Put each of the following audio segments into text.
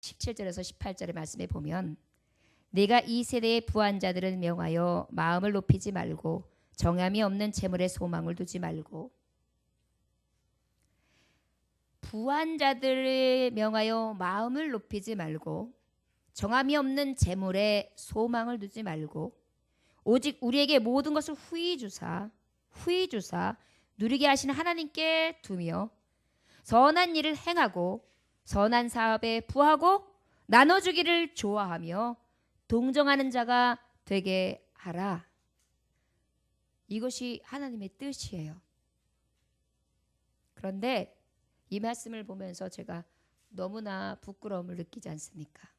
17절에서 18절의 말씀에 보면 내가 이 세대의 부한 자들을 명하여 마음을 높이지 말고 정함이 없는 재물에 소망을 두지 말고, 부한 자들을 명하여 마음을 높이지 말고 정함이 없는 재물에 소망을 두지 말고 오직 우리에게 모든 것을 후히 주사 누리게 하시는 하나님께 두며 선한 일을 행하고 선한 사업에 부하고 나눠주기를 좋아하며 동정하는 자가 되게 하라. 이것이 하나님의 뜻이에요. 그런데 이 말씀을 보면서 제가 너무나 부끄러움을 느끼지 않습니까?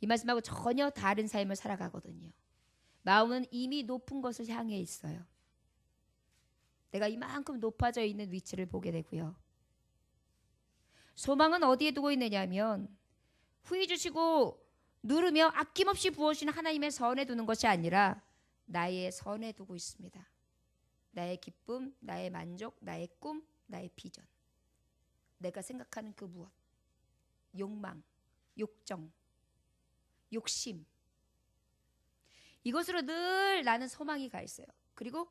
이 말씀하고 전혀 다른 삶을 살아가거든요. 마음은 이미 높은 것을 향해 있어요. 내가 이만큼 높아져 있는 위치를 보게 되고요. 소망은 어디에 두고 있느냐면 후히 주시고 누르며 아낌없이 부어주시는 하나님의 선에 두는 것이 아니라 나의 선에 두고 있습니다. 나의 기쁨, 나의 만족, 나의 꿈, 나의 비전, 내가 생각하는 그 무엇, 욕망, 욕정, 욕심, 이것으로 늘 나는 소망이 가 있어요. 그리고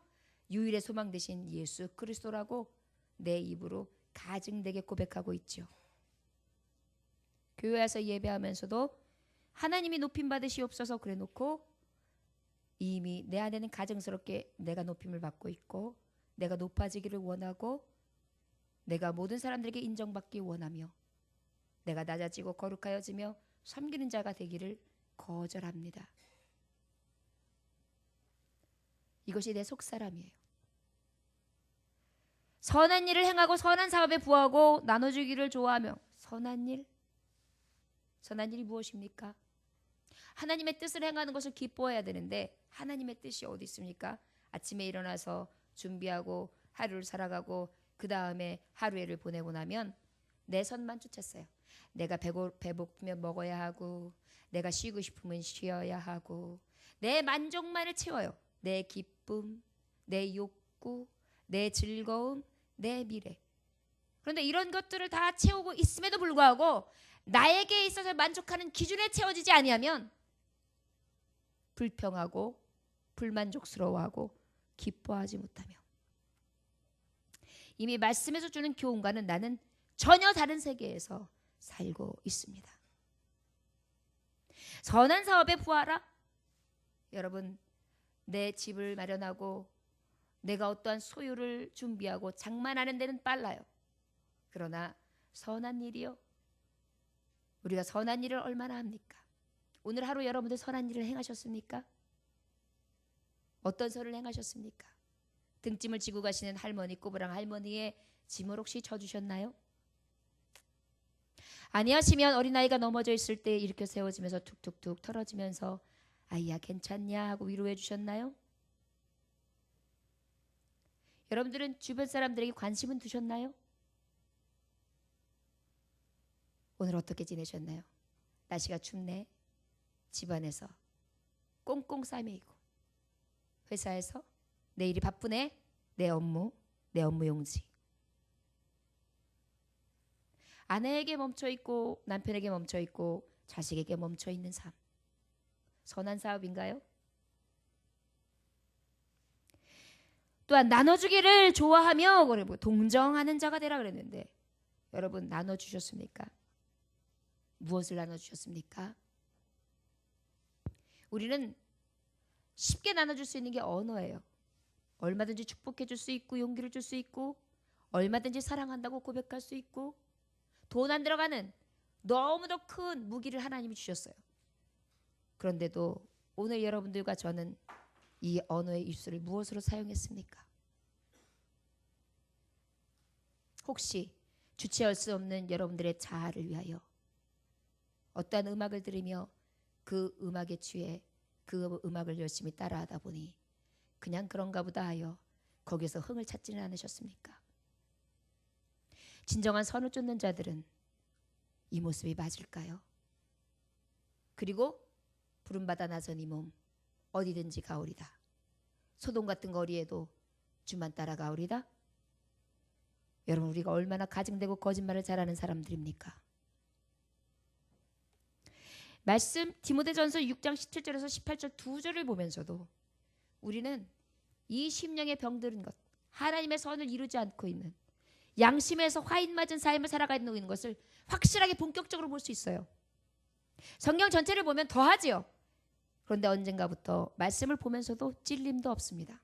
유일의 소망 되신 예수 그리스도라고 내 입으로 가증되게 고백하고 있죠. 교회 와서 예배하면서도 하나님이 높임 받으시옵소서 그래 놓고 이미 내 안에는 가증스럽게 내가 높임을 받고 있고 내가 높아지기를 원하고 내가 모든 사람들에게 인정받기 원하며 내가 낮아지고 거룩하여지며 섬기는 자가 되기를 거절합니다. 이것이 내 속사람이에요. 선한 일을 행하고 선한 사업에 부하고 나눠주기를 좋아하며 선한 일이 무엇입니까? 하나님의 뜻을 행하는 것을 기뻐해야 되는데 하나님의 뜻이 어디 있습니까? 아침에 일어나서 준비하고 하루를 살아가고 그 다음에 하루를 보내고 나면 내 선만 쫓았어요. 내가 배고프면 먹어야 하고 내가 쉬고 싶으면 쉬어야 하고 내 만족만을 채워요. 내 기쁨, 내 욕구, 내 즐거움, 내 미래. 그런데 이런 것들을 다 채우고 있음에도 불구하고 나에게 있어서 만족하는 기준에 채워지지 아니하면 불평하고 불만족스러워하고 기뻐하지 못하며 이미 말씀에서 주는 교훈과는 나는 전혀 다른 세계에서 살고 있습니다. 선한 사업에 부하라. 여러분, 내 집을 마련하고 내가 어떠한 소유를 준비하고 장만하는 데는 빨라요. 그러나 선한 일이요? 우리가 선한 일을 얼마나 합니까? 오늘 하루 여러분들 선한 일을 행하셨습니까? 어떤 선을 행하셨습니까? 등짐을 지고 가시는 할머니, 꼬부랑 할머니의 짐을 혹시 져주셨나요? 아니하시면 어린아이가 넘어져 있을 때 일으켜 세워지면서 툭툭툭 털어지면서 아이야 괜찮냐 하고 위로해 주셨나요? 여러분들은 주변 사람들에게 관심은 두셨나요? 오늘 어떻게 지내셨나요? 날씨가 춥네. 집안에서 꽁꽁 싸매이고 회사에서 내일이 바쁘네. 내 업무 용지. 아내에게 멈춰있고 남편에게 멈춰있고 자식에게 멈춰있는 삶. 선한 사업인가요? 또한 나눠주기를 좋아하며 동정하는 자가 되라 그랬는데 여러분 나눠주셨습니까? 무엇을 나눠주셨습니까? 우리는 쉽게 나눠줄 수 있는 게 언어예요. 얼마든지 축복해 줄 수 있고 용기를 줄 수 있고 얼마든지 사랑한다고 고백할 수 있고 돈 안 들어가는 너무도 큰 무기를 하나님이 주셨어요. 그런데도 오늘 여러분들과 저는 이 언어의 입술을 무엇으로 사용했습니까? 혹시 주체할 수 없는 여러분들의 자아를 위하여 어떠한 음악을 들으며 그 음악에 취해 그 음악을 열심히 따라하다 보니 그냥 그런가 보다 하여 거기서 흥을 찾지는 않으셨습니까? 진정한 선을 쫓는 자들은 이 모습이 맞을까요? 그리고 부름받아 나선 이 몸 어디든지 가오리다. 소돔 같은 거리에도 주만 따라가오리다. 여러분, 우리가 얼마나 가증되고 거짓말을 잘하는 사람들입니까? 말씀 디모데전서 6장 17절에서 18절 두 절을 보면서도 우리는 이 심령의 병들은 것, 하나님의 선을 이루지 않고 있는, 양심에서 화인 맞은 삶을 살아가고 있는 것을 확실하게 본격적으로 볼 수 있어요. 성경 전체를 보면 더하지요. 그런데 언젠가부터 말씀을 보면서도 찔림도 없습니다.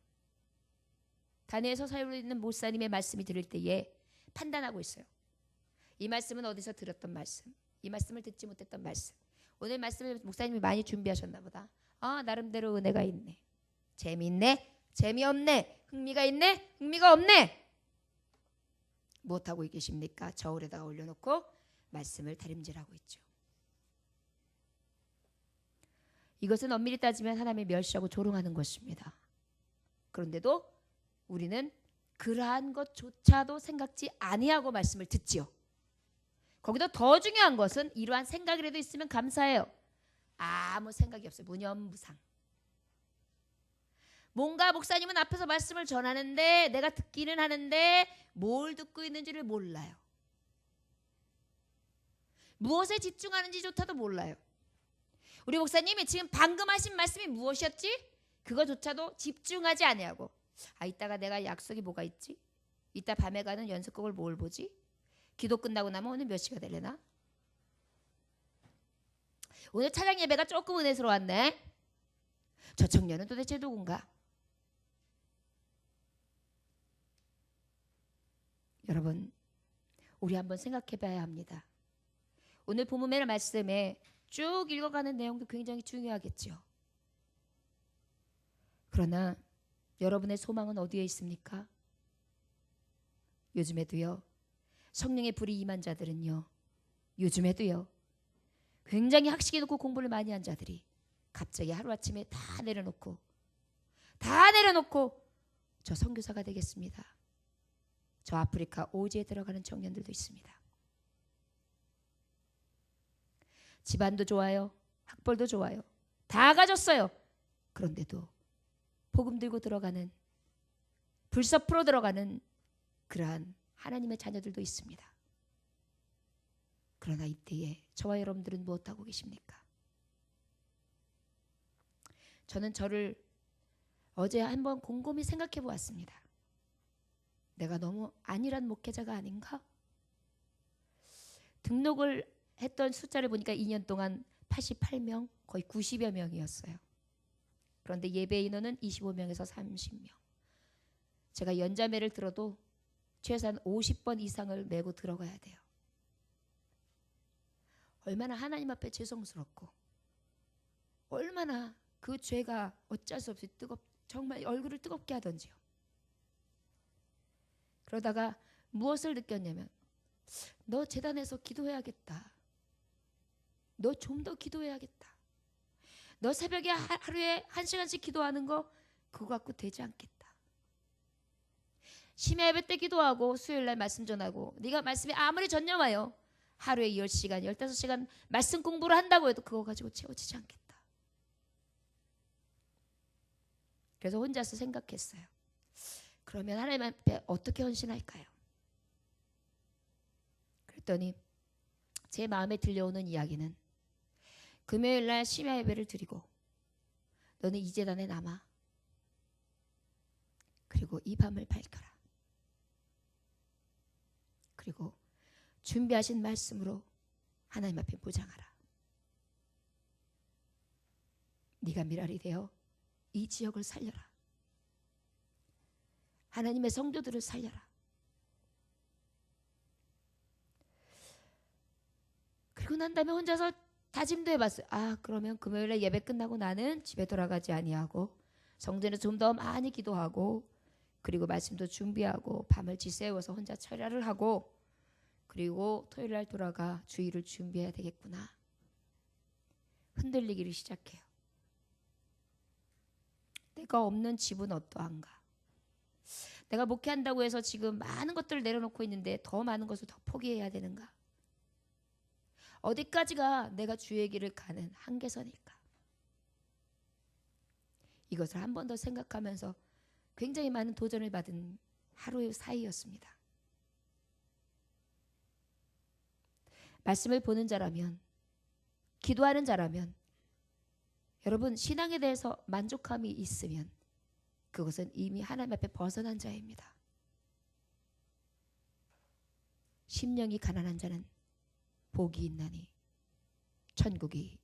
단회에서 살고 있는 목사님의 말씀이 들을 때에 판단하고 있어요. 이 말씀은 어디서 들었던 말씀, 이 말씀을 듣지 못했던 말씀. 오늘 말씀을 목사님이 많이 준비하셨나 보다. 나름대로 은혜가 있네, 재미있네, 재미없네, 흥미가 있네, 흥미가 없네. 무엇하고 계십니까? 저울에다가 올려놓고 말씀을 다림질하고 있죠. 이것은 엄밀히 따지면 하나님의 멸시하고 조롱하는 것입니다. 그런데도 우리는 그러한 것조차도 생각지 아니하고 말씀을 듣지요. 거기도 더 중요한 것은 이러한 생각이라도 있으면 감사해요. 아무 생각이 없어요. 무념무상. 뭔가 목사님은 앞에서 말씀을 전하는데 내가 듣기는 하는데 뭘 듣고 있는지를 몰라요. 무엇에 집중하는지조차도 몰라요. 우리 목사님이 지금 방금 하신 말씀이 무엇이었지? 그거조차도 집중하지 아니하고, 이따가 내가 약속이 뭐가 있지? 이따 밤에 가는 연습곡을 뭘 보지? 기도 끝나고 나면 오늘 몇 시가 되려나? 오늘 찬양 예배가 조금 은혜스러웠네. 저 청년은 도대체 누군가? 여러분, 우리 한번 생각해 봐야 합니다. 오늘 본문의 말씀에 쭉 읽어가는 내용도 굉장히 중요하겠죠. 그러나 여러분의 소망은 어디에 있습니까? 요즘에도요, 성령의 불이 임한 자들은요, 요즘에도요, 굉장히 학식이 높고 공부를 많이 한 자들이 갑자기 하루아침에 다 내려놓고 저 선교사가 되겠습니다. 저 아프리카 오지에 들어가는 청년들도 있습니다. 집안도 좋아요, 학벌도 좋아요, 다 가졌어요. 그런데도 복음 들고 들어가는, 불섭으로 들어가는 그러한 하나님의 자녀들도 있습니다. 그러나 이때에 저와 여러분들은 무엇하고 계십니까? 저는 저를 어제 한번 곰곰이 생각해 보았습니다. 내가 너무 안일한 목회자가 아닌가? 등록을 했던 숫자를 보니까 2년 동안 88명, 거의 90여 명이었어요. 그런데 예배 인원은 25명에서 30명. 제가 연자매를 들어도 최소한 50번 이상을 메고 들어가야 돼요. 얼마나 하나님 앞에 죄송스럽고, 얼마나 그 죄가 어쩔 수 없이 정말 얼굴을 뜨겁게 하던지요. 그러다가 무엇을 느꼈냐면, 너 제단에서 기도해야겠다. 너 좀 더 기도해야겠다. 너 새벽에 하루에 1시간씩 기도하는 거 그거 갖고 되지 않겠다. 심야 예배 때 기도하고 수요일날 말씀 전하고 네가 말씀에 아무리 전념하여 하루에 10시간, 15시간 말씀 공부를 한다고 해도 그거 가지고 채워지지 않겠다. 그래서 혼자서 생각했어요. 그러면 하나님 앞에 어떻게 헌신할까요? 그랬더니 제 마음에 들려오는 이야기는, 금요일날 심야 예배를 드리고 너는 이 제단에 남아. 그리고 이 밤을 밝혀라. 그리고 준비하신 말씀으로 하나님 앞에 무장하라. 네가 미랄이 되어 이 지역을 살려라. 하나님의 성도들을 살려라. 그리고 난 다음에 혼자서 다짐도 해봤어요. 그러면 금요일에 예배 끝나고 나는 집에 돌아가지 아니하고 성전에서 좀 더 많이 기도하고, 그리고 말씀도 준비하고 밤을 지새워서 혼자 철야를 하고, 그리고 토요일날 돌아가 주일을 준비해야 되겠구나. 흔들리기를 시작해요. 내가 없는 집은 어떠한가? 내가 목회한다고 해서 지금 많은 것들을 내려놓고 있는데 더 많은 것을 더 포기해야 되는가? 어디까지가 내가 주의 길을 가는 한계선일까? 이것을 한 번 더 생각하면서 굉장히 많은 도전을 받은 하루의 사이였습니다. 말씀을 보는 자라면, 기도하는 자라면, 여러분 신앙에 대해서 만족함이 있으면 그것은 이미 하나님 앞에 벗어난 자입니다. 심령이 가난한 자는 복이 있나니 천국이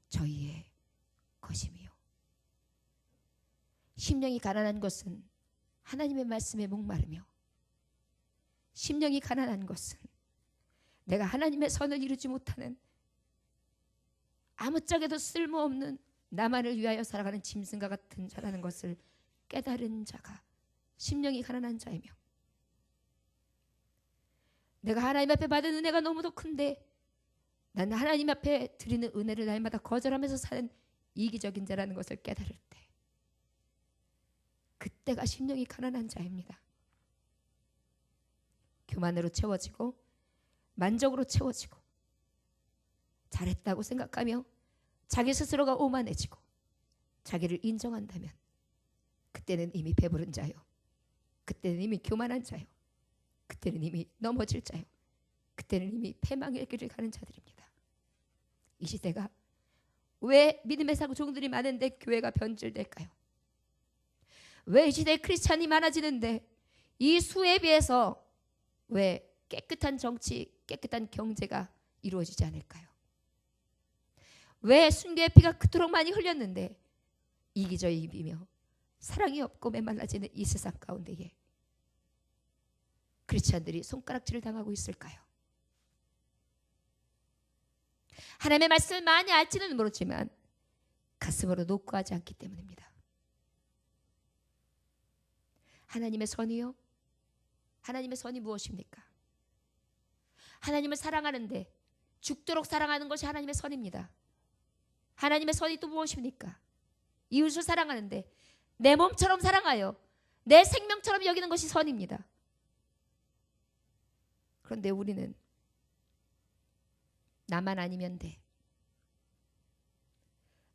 저희의 것이며. 심령이 가난한 것은 하나님의 말씀에 목마르며, 심령이 가난한 것은 내가 하나님의 선을 이루지 못하는 아무짝에도 쓸모없는 나만을 위하여 살아가는 짐승과 같은 자라는 것을 깨달은 자가 심령이 가난한 자이며, 내가 하나님 앞에 받은 은혜가 너무도 큰데 나는 하나님 앞에 드리는 은혜를 날마다 거절하면서 사는 이기적인 자라는 것을 깨달을 때, 그때가 심령이 가난한 자입니다. 교만으로 채워지고 만족으로 채워지고 잘했다고 생각하며 자기 스스로가 오만해지고 자기를 인정한다면 그때는 이미 배부른 자요, 그때는 이미 교만한 자요, 그때는 이미 넘어질 자요, 그때는 이미 패망의 길을 가는 자들입니다. 이 시대가 왜 믿음의 종들이 많은데 교회가 변질될까요? 왜 이 시대에 크리스찬이 많아지는데 이 수에 비해서 왜 깨끗한 정치, 깨끗한 경제가 이루어지지 않을까요? 왜 순교의 피가 그토록 많이 흘렸는데 이기적이며 사랑이 없고 메말라지는 이 세상 가운데에 크리스찬들이 손가락질을 당하고 있을까요? 하나님의 말씀을 많이 알지는 모르지만 가슴으로 녹고하지 않기 때문입니다. 하나님의 선이요? 하나님의 선이 무엇입니까? 하나님을 사랑하는데 죽도록 사랑하는 것이 하나님의 선입니다. 하나님의 선이 또 무엇입니까? 이웃을 사랑하는데 내 몸처럼 사랑하여 내 생명처럼 여기는 것이 선입니다. 그런데 우리는 나만 아니면 돼,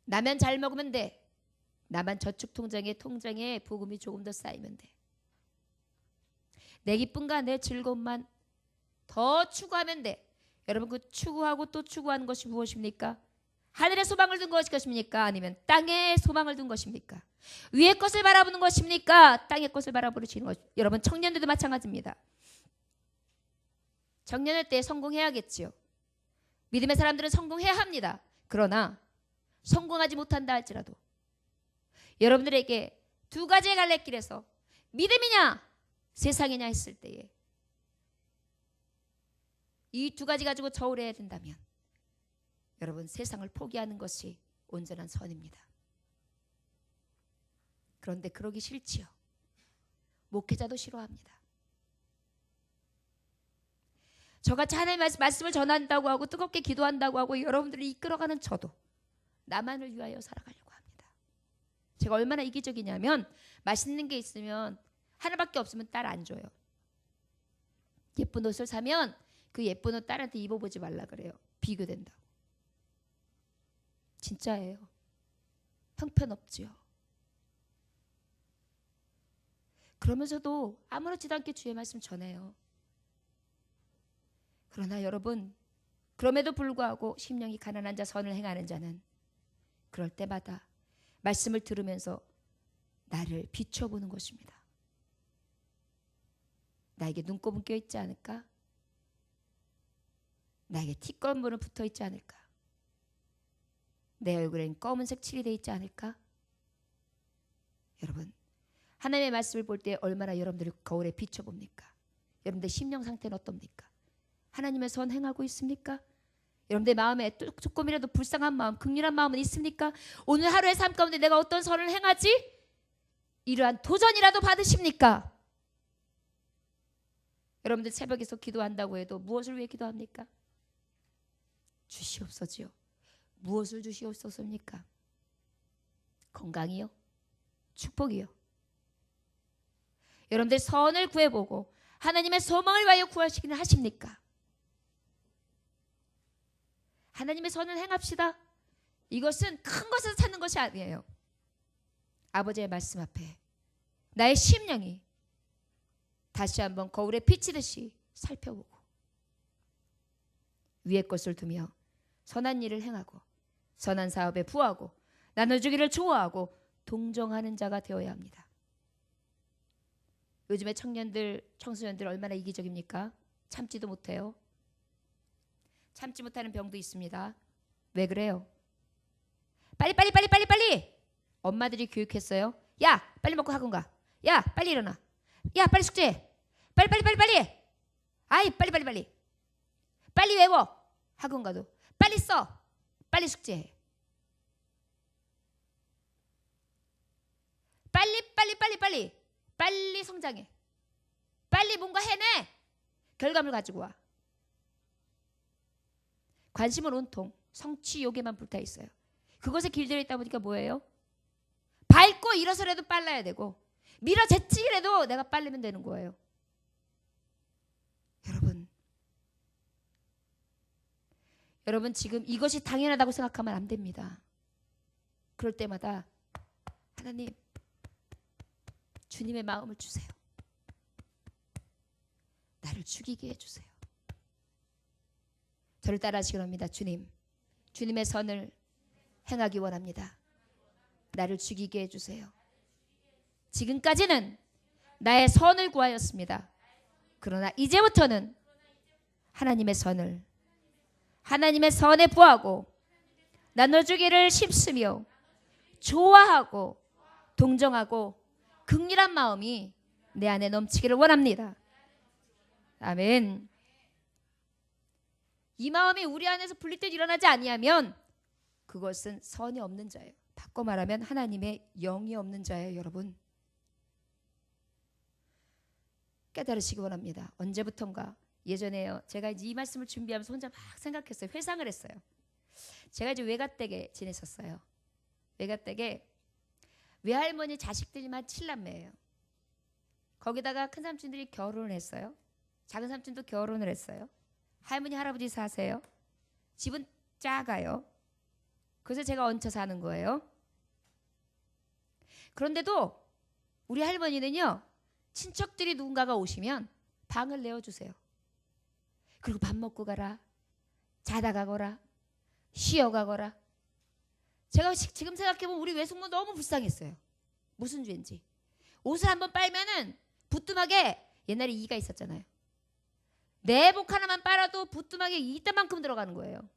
나만 잘 먹으면 돼, 나만 저축통장에 부금이 조금 더 쌓이면 돼, 내 기쁨과 내 즐거움만 더 추구하면 돼. 여러분, 그 추구하고 또 추구하는 것이 무엇입니까? 하늘의 소망을 둔 것입니까? 아니면 땅의 소망을 둔 것입니까? 위의 것을 바라보는 것입니까? 땅의 것을 바라보시는 것. 여러분, 청년들도 마찬가지입니다. 청년일 때 성공해야겠지요. 믿음의 사람들은 성공해야 합니다. 그러나 성공하지 못한다 할지라도 여러분들에게 두 가지의 갈래길에서 믿음이냐 세상이냐 했을 때에 이 두 가지 가지고 저울해야 된다면 여러분, 세상을 포기하는 것이 온전한 선입니다. 그런데 그러기 싫지요. 목회자도 싫어합니다. 저같이 하나님의 말씀을 전한다고 하고 뜨겁게 기도한다고 하고 여러분들을 이끌어가는 저도 나만을 위하여 살아가려고 합니다. 제가 얼마나 이기적이냐면 맛있는 게 있으면 하나밖에 없으면 딸 안 줘요. 예쁜 옷을 사면 그 예쁜 옷 딸한테 입어보지 말라 그래요. 비교된다고. 진짜예요. 형편없지요. 그러면서도 아무렇지도 않게 주의 말씀 전해요. 그러나 여러분, 그럼에도 불구하고 심령이 가난한 자, 선을 행하는 자는 그럴 때마다 말씀을 들으면서 나를 비춰보는 것입니다. 나에게 눈곱은 껴있지 않을까? 나에게 티꺼물은 붙어있지 않을까? 내 얼굴엔 검은색 칠이 되어 있지 않을까? 여러분, 하나님의 말씀을 볼 때 얼마나 여러분들이 거울에 비춰봅니까? 여러분들 심령 상태는 어떻습니까? 하나님의 선 행하고 있습니까? 여러분들 마음에 조금이라도 불쌍한 마음, 긍휼한 마음은 있습니까? 오늘 하루의 삶 가운데 내가 어떤 선을 행하지? 이러한 도전이라도 받으십니까? 여러분들 새벽에서 기도한다고 해도 무엇을 위해 기도합니까? 주시옵소서요. 무엇을 주시옵소서입니까? 건강이요? 축복이요? 여러분들 선을 구해보고 하나님의 소망을 위하여 구하시기는 하십니까? 하나님의 선을 행합시다. 이것은 큰 것을 찾는 것이 아니에요. 아버지의 말씀 앞에 나의 심령이 다시 한번 거울에 비치듯이 살펴보고 위의 것을 두며 선한 일을 행하고 선한 사업에 부하고 나눠주기를 좋아하고 동정하는 자가 되어야 합니다. 요즘에 청년들, 청소년들 얼마나 이기적입니까? 참지도 못해요. 참지 못하는 병도 있습니다. 왜 그래요? 빨리. 엄마들이 교육했어요. 야, 빨리 먹고 학원 가. 야, 빨리 일어나. 야, 빨리 숙제해. 빨리. 아이, 빨리. 빨리 외워. 학원 가도. 빨리 써. 빨리 숙제해. 빨리 성장해. 빨리 뭔가 해내. 결과물 가지고 와. 관심은 온통 성취 욕에만 불타 있어요. 그것에 길들여 있다 보니까 뭐예요? 밟고 일어서라도 빨라야 되고 밀어제치기라도 내가 빨리면 되는 거예요. 여러분 지금 이것이 당연하다고 생각하면 안 됩니다. 그럴 때마다 하나님, 주님의 마음을 주세요. 나를 죽이게 해주세요. 저를 따라하시기 원합니다. 주님의 선을 행하기 원합니다. 나를 죽이게 해주세요. 지금까지는 나의 선을 구하였습니다. 그러나 이제부터는 하나님의 선을, 하나님의 선에 부하고 나눠주기를 힘쓰며 좋아하고 동정하고 긍휼한 마음이 내 안에 넘치기를 원합니다. 아멘. 이 마음이 우리 안에서 분리되어 일어나지 아니하면 그것은 선이 없는 자예요. 바꿔 말하면 하나님의 영이 없는 자예요. 여러분 깨달으시기 원합니다. 언제부턴가 예전에요. 제가 이제 이 말씀을 준비하면서 혼자 막 생각했어요. 회상을 했어요. 제가 이제 외가댁에 지냈었어요. 외가댁에 외할머니 자식들만 7남매예요. 거기다가 큰 삼촌들이 결혼을 했어요. 작은 삼촌도 결혼을 했어요. 할머니 할아버지 사세요. 집은 작아요. 그래서 제가 얹혀 사는 거예요. 그런데도 우리 할머니는요, 친척들이 누군가가 오시면 방을 내어주세요. 그리고 밥 먹고 가라, 자다 가거라, 쉬어 가거라. 제가 지금 생각해보면 우리 외숙모 너무 불쌍했어요. 무슨 죄인지. 옷을 한번 빨면은 부뚜막에 옛날에 이가 있었잖아요. 내복 하나만 빨아도 부뚜막에 이따만큼 들어가는 거예요.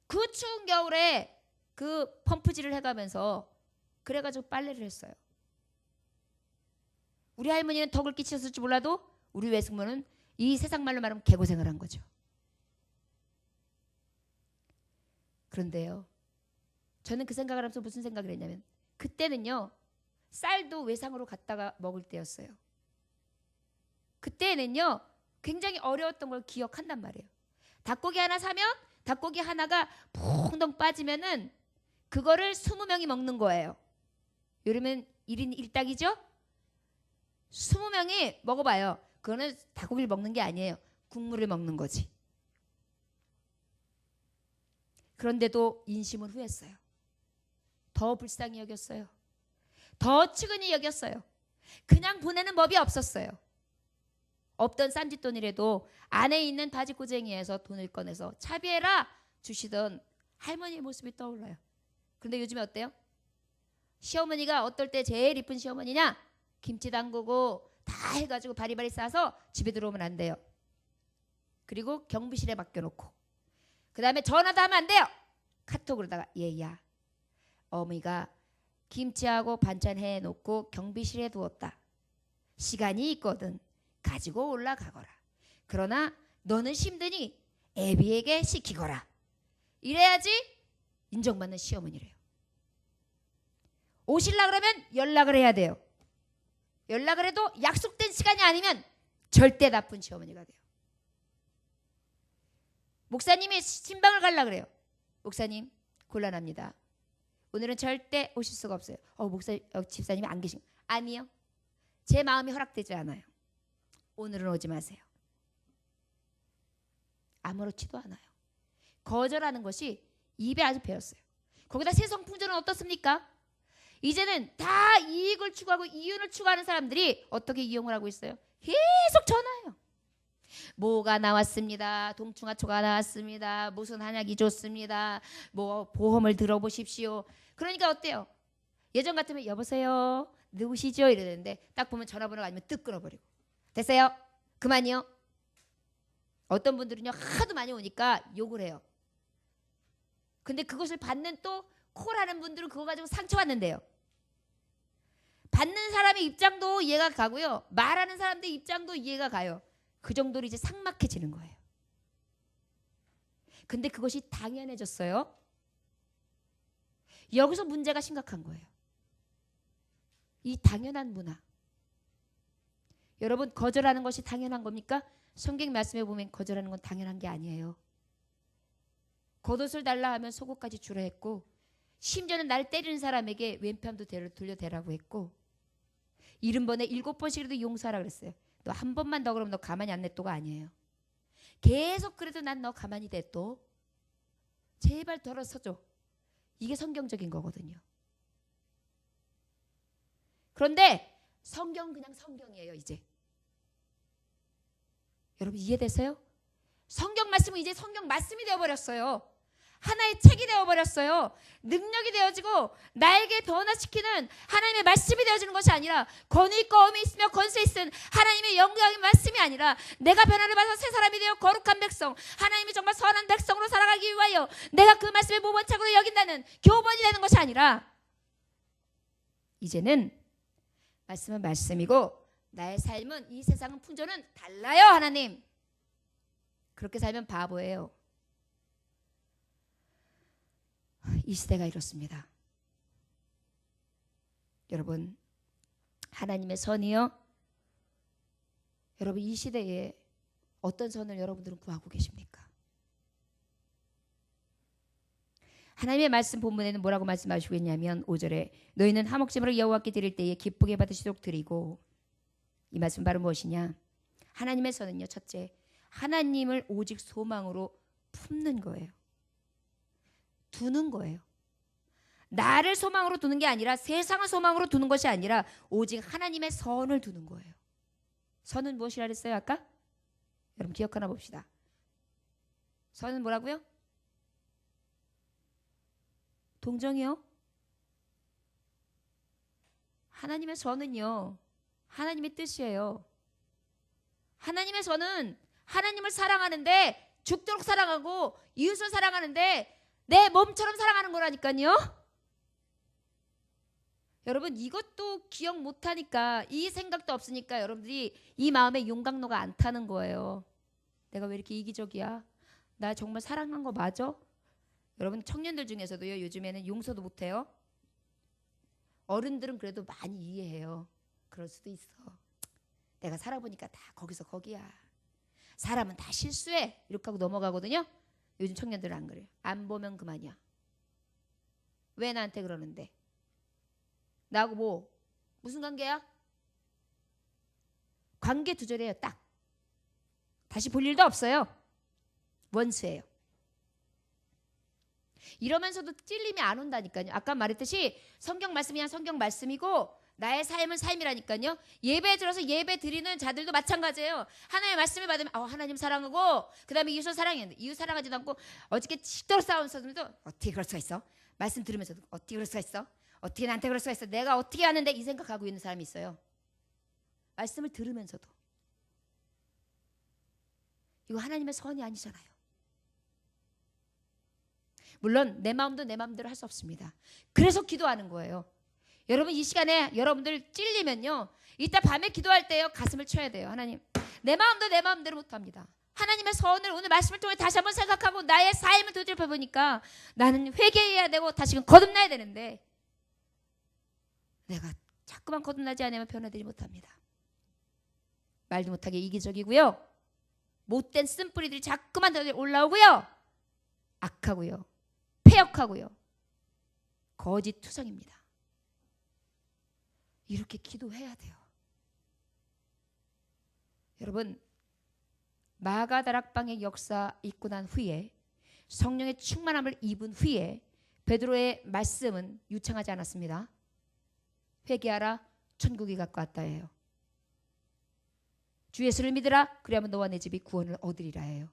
그 추운 겨울에 그 펌프질을 해가면서 그래가지고 빨래를 했어요. 우리 할머니는 덕을 끼쳤을지 몰라도 우리 외숙모는 이 세상 말로 말하면 개고생을 한 거죠. 그런데요, 저는 그 생각을 하면서 무슨 생각을 했냐면, 그때는요 쌀도 외상으로 갖다가 먹을 때였어요. 그때는요 굉장히 어려웠던 걸 기억한단 말이에요. 닭고기 하나 사면 닭고기 하나가 퐁덩 빠지면은 그거를 20명이 먹는 거예요. 요즘은 1인 1닭이죠? 20명이 먹어봐요. 그거는 닭고기를 먹는 게 아니에요. 국물을 먹는 거지. 그런데도 인심은 후했어요. 더 불쌍히 여겼어요. 더 측은히 여겼어요. 그냥 보내는 법이 없었어요. 없던 쌈짓돈이라도 안에 있는 바지꼬쟁이에서 돈을 꺼내서 차비해라 주시던 할머니의 모습이 떠올라요. 그런데 요즘에 어때요? 시어머니가 어떨 때 제일 이쁜 시어머니냐? 김치 담그고 다 해가지고 바리바리 싸서 집에 들어오면 안 돼요. 그리고 경비실에 맡겨놓고 그 다음에 전화도 하면 안 돼요. 카톡으로다가 얘야, 어머니가 김치하고 반찬 해놓고 경비실에 두었다. 시간이 있거든. 가지고 올라가거라. 그러나 너는 힘드니 애비에게 시키거라. 이래야지 인정받는 시어머니래요. 오실라 그러면 연락을 해야 돼요. 연락을 해도 약속된 시간이 아니면 절대 나쁜 시어머니가 돼요. 목사님이 신방을 가려고 그래요. 목사님 곤란합니다. 오늘은 절대 오실 수가 없어요. 집사님이 안 계신. 아니요. 제 마음이 허락되지 않아요. 오늘은 오지 마세요. 아무렇지도 않아요. 거절하는 것이 입에 아주 배었어요. 거기다 세성풍전은 어떻습니까? 이제는 다 이익을 추구하고 이윤을 추구하는 사람들이 어떻게 이용을 하고 있어요? 계속 전화해요. 뭐가 나왔습니다. 동충하초가 나왔습니다. 무슨 한약이 좋습니다. 뭐 보험을 들어보십시오. 그러니까 어때요? 예전 같으면 여보세요 누구시죠? 이러는데 딱 보면 전화번호가 아니면 뜩 끊어버리고 됐어요? 그만이요? 어떤 분들은요 하도 많이 오니까 욕을 해요. 근데 그것을 받는 또 콜하는 분들은 그거 가지고 상처받는데요. 받는 사람의 입장도 이해가 가고요. 말하는 사람들 입장도 이해가 가요. 그 정도로 이제 삭막해지는 거예요. 근데 그것이 당연해졌어요. 여기서 문제가 심각한 거예요. 이 당연한 문화. 여러분 거절하는 것이 당연한 겁니까? 성경 말씀에 보면 거절하는 건 당연한 게 아니에요. 겉옷을 달라 하면 속옷까지 주라 했고 심지어는 날 때리는 사람에게 왼편도 돌려대라고 했고 70번에 7번씩이라도 용서하라 그랬어요. 너 한 번만 더 그러면 너 가만히 안 냅둬가 아니에요. 계속 그래도 난 너 가만히 냅둬. 제발 돌아서줘. 이게 성경적인 거거든요. 그런데 성경은 그냥 성경이에요. 이제 여러분 이해되세요? 성경 말씀은 이제 성경 말씀이 되어버렸어요. 하나의 책이 되어버렸어요. 능력이 되어지고 나에게 변화시키는 하나님의 말씀이 되어지는 것이 아니라 권위 있고 엄이 있으며 권세 있은 하나님의 영광의 말씀이 아니라 내가 변화를 받아서 새 사람이 되어 거룩한 백성 하나님이 정말 선한 백성으로 살아가기 위하여 내가 그 말씀의 모범책으로 여긴다는 교본이 되는 것이 아니라 이제는 말씀은 말씀이고 나의 삶은 이 세상은 풍조는 달라요. 하나님 그렇게 살면 바보예요. 이 시대가 이렇습니다. 여러분 하나님의 선이요. 여러분 이 시대에 어떤 선을 여러분들은 구하고 계십니까? 하나님의 말씀 본문에는 뭐라고 말씀하시고 있냐면 5절에 너희는 화목제물을 여호와께 드릴 때에 기쁘게 받으시도록 드리고 이 말씀 바로 무엇이냐? 하나님의 선은요. 첫째 하나님을 오직 소망으로 품는 거예요. 두는 거예요. 나를 소망으로 두는 게 아니라 세상을 소망으로 두는 것이 아니라 오직 하나님의 선을 두는 거예요. 선은 무엇이라 그랬어요 아까? 여러분 기억하나 봅시다. 선은 뭐라고요? 동정이요? 하나님의 선은요. 하나님의 뜻이에요. 하나님의 선은 하나님을 사랑하는데 죽도록 사랑하고 이웃을 사랑하는데 내 몸처럼 사랑하는 거라니까요. 여러분 이것도 기억 못하니까 이 생각도 없으니까 여러분들이 이 마음에 용광로가 안 타는 거예요. 내가 왜 이렇게 이기적이야? 나 정말 사랑한 거 맞아? 여러분 청년들 중에서도요 요즘에는 용서도 못해요. 어른들은 그래도 많이 이해해요. 그럴 수도 있어. 내가 살아보니까 다 거기서 거기야. 사람은 다 실수해. 이렇게 하고 넘어가거든요. 요즘 청년들은 안 그래요. 안 보면 그만이야. 왜 나한테 그러는데? 나하고 뭐 무슨 관계야? 관계 두절이에요. 딱. 다시 볼 일도 없어요. 원수예요. 이러면서도 찔림이 안 온다니까요. 아까 말했듯이 성경 말씀이 그냥 성경 말씀이고 나의 삶은 삶이라니까요. 예배에 들어서 예배 드리는 자들도 마찬가지예요. 하나님의 말씀을 받으면 하나님 사랑하고 그 다음에 이웃을 사랑했는데 이웃 사랑하지도 않고 어저께 치도록 싸우면서도 어떻게 그럴 수가 있어? 말씀 들으면서도 어떻게 그럴 수가 있어? 어떻게 나한테 그럴 수가 있어? 내가 어떻게 하는데 이 생각하고 있는 사람이 있어요. 말씀을 들으면서도. 이거 하나님의 선이 아니잖아요. 물론 내 마음도 내 마음대로 할 수 없습니다. 그래서 기도하는 거예요. 여러분 이 시간에 여러분들 찔리면요. 이따 밤에 기도할 때요. 가슴을 쳐야 돼요. 하나님 내 마음도 내 마음대로 못합니다. 하나님의 선을 오늘 말씀을 통해 다시 한번 생각하고 나의 삶을 되돌아보니까 나는 회개해야 되고 다시금 거듭나야 되는데 내가 자꾸만 거듭나지 않으면 변화되지 못합니다. 말도 못하게 이기적이고요. 못된 쓴뿌리들이 자꾸만 더 올라오고요. 악하고요. 폐역하고요. 거짓투성입니다. 이렇게 기도해야 돼요. 여러분 마가다락방의 역사 있고 난 후에 성령의 충만함을 입은 후에 베드로의 말씀은 유창하지 않았습니다. 회개하라 천국이 가까웠다예요. 주 예수를 믿으라. 그리하면 너와 내 집이 구원을 얻으리라 해요.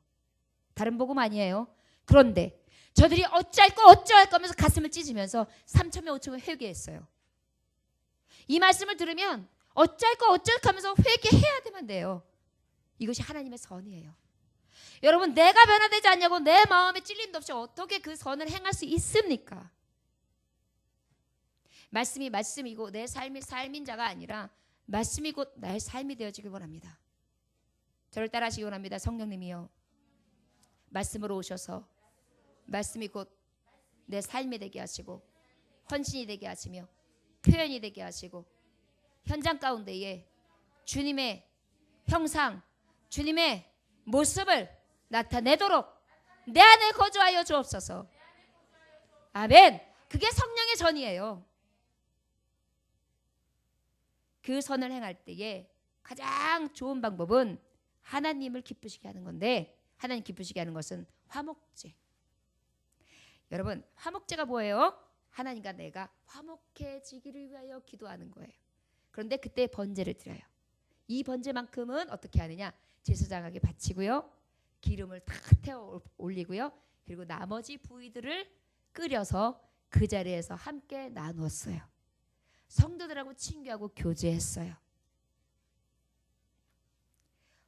다른 복음 아니에요. 그런데 저들이 어찌할 거 하면서 가슴을 찢으면서 3,000명 5,000명 회개했어요. 이 말씀을 들으면 어찌할 거 하면서 회개해야만 돼요. 이것이 하나님의 선이에요. 여러분, 내가 변화되지 않냐고 내 마음에 찔림도 없이 어떻게 그 선을 행할 수 있습니까? 말씀이 말씀이고 내 삶이 삶인 자가 아니라 말씀이 곧 나의 삶이 되어지길 원합니다. 저를 따라하시기 원합니다. 성령님이여, 말씀으로 오셔서 말씀이 곧 내 삶이 되게 하시고 헌신이 되게 하시며 표현이 되게 하시고 현장 가운데에 주님의 형상, 주님의 모습을 나타내도록 내 안에 거주하여 주옵소서. 아멘. 그게 성령의 전이에요. 그 선을 행할 때에 가장 좋은 방법은 하나님을 기쁘시게 하는 건데, 하나님 기쁘시게 하는 것은 화목제. 여러분, 화목제가 뭐예요? 하나님과 내가 화목해지기를 위하여 기도하는 거예요. 그런데 그때 번제를 드려요. 이 번제만큼은 어떻게 하느냐? 제사장에게 바치고요, 기름을 다 태워 올리고요, 그리고 나머지 부위들을 끓여서 그 자리에서 함께 나누었어요. 성도들하고 친교하고 교제했어요.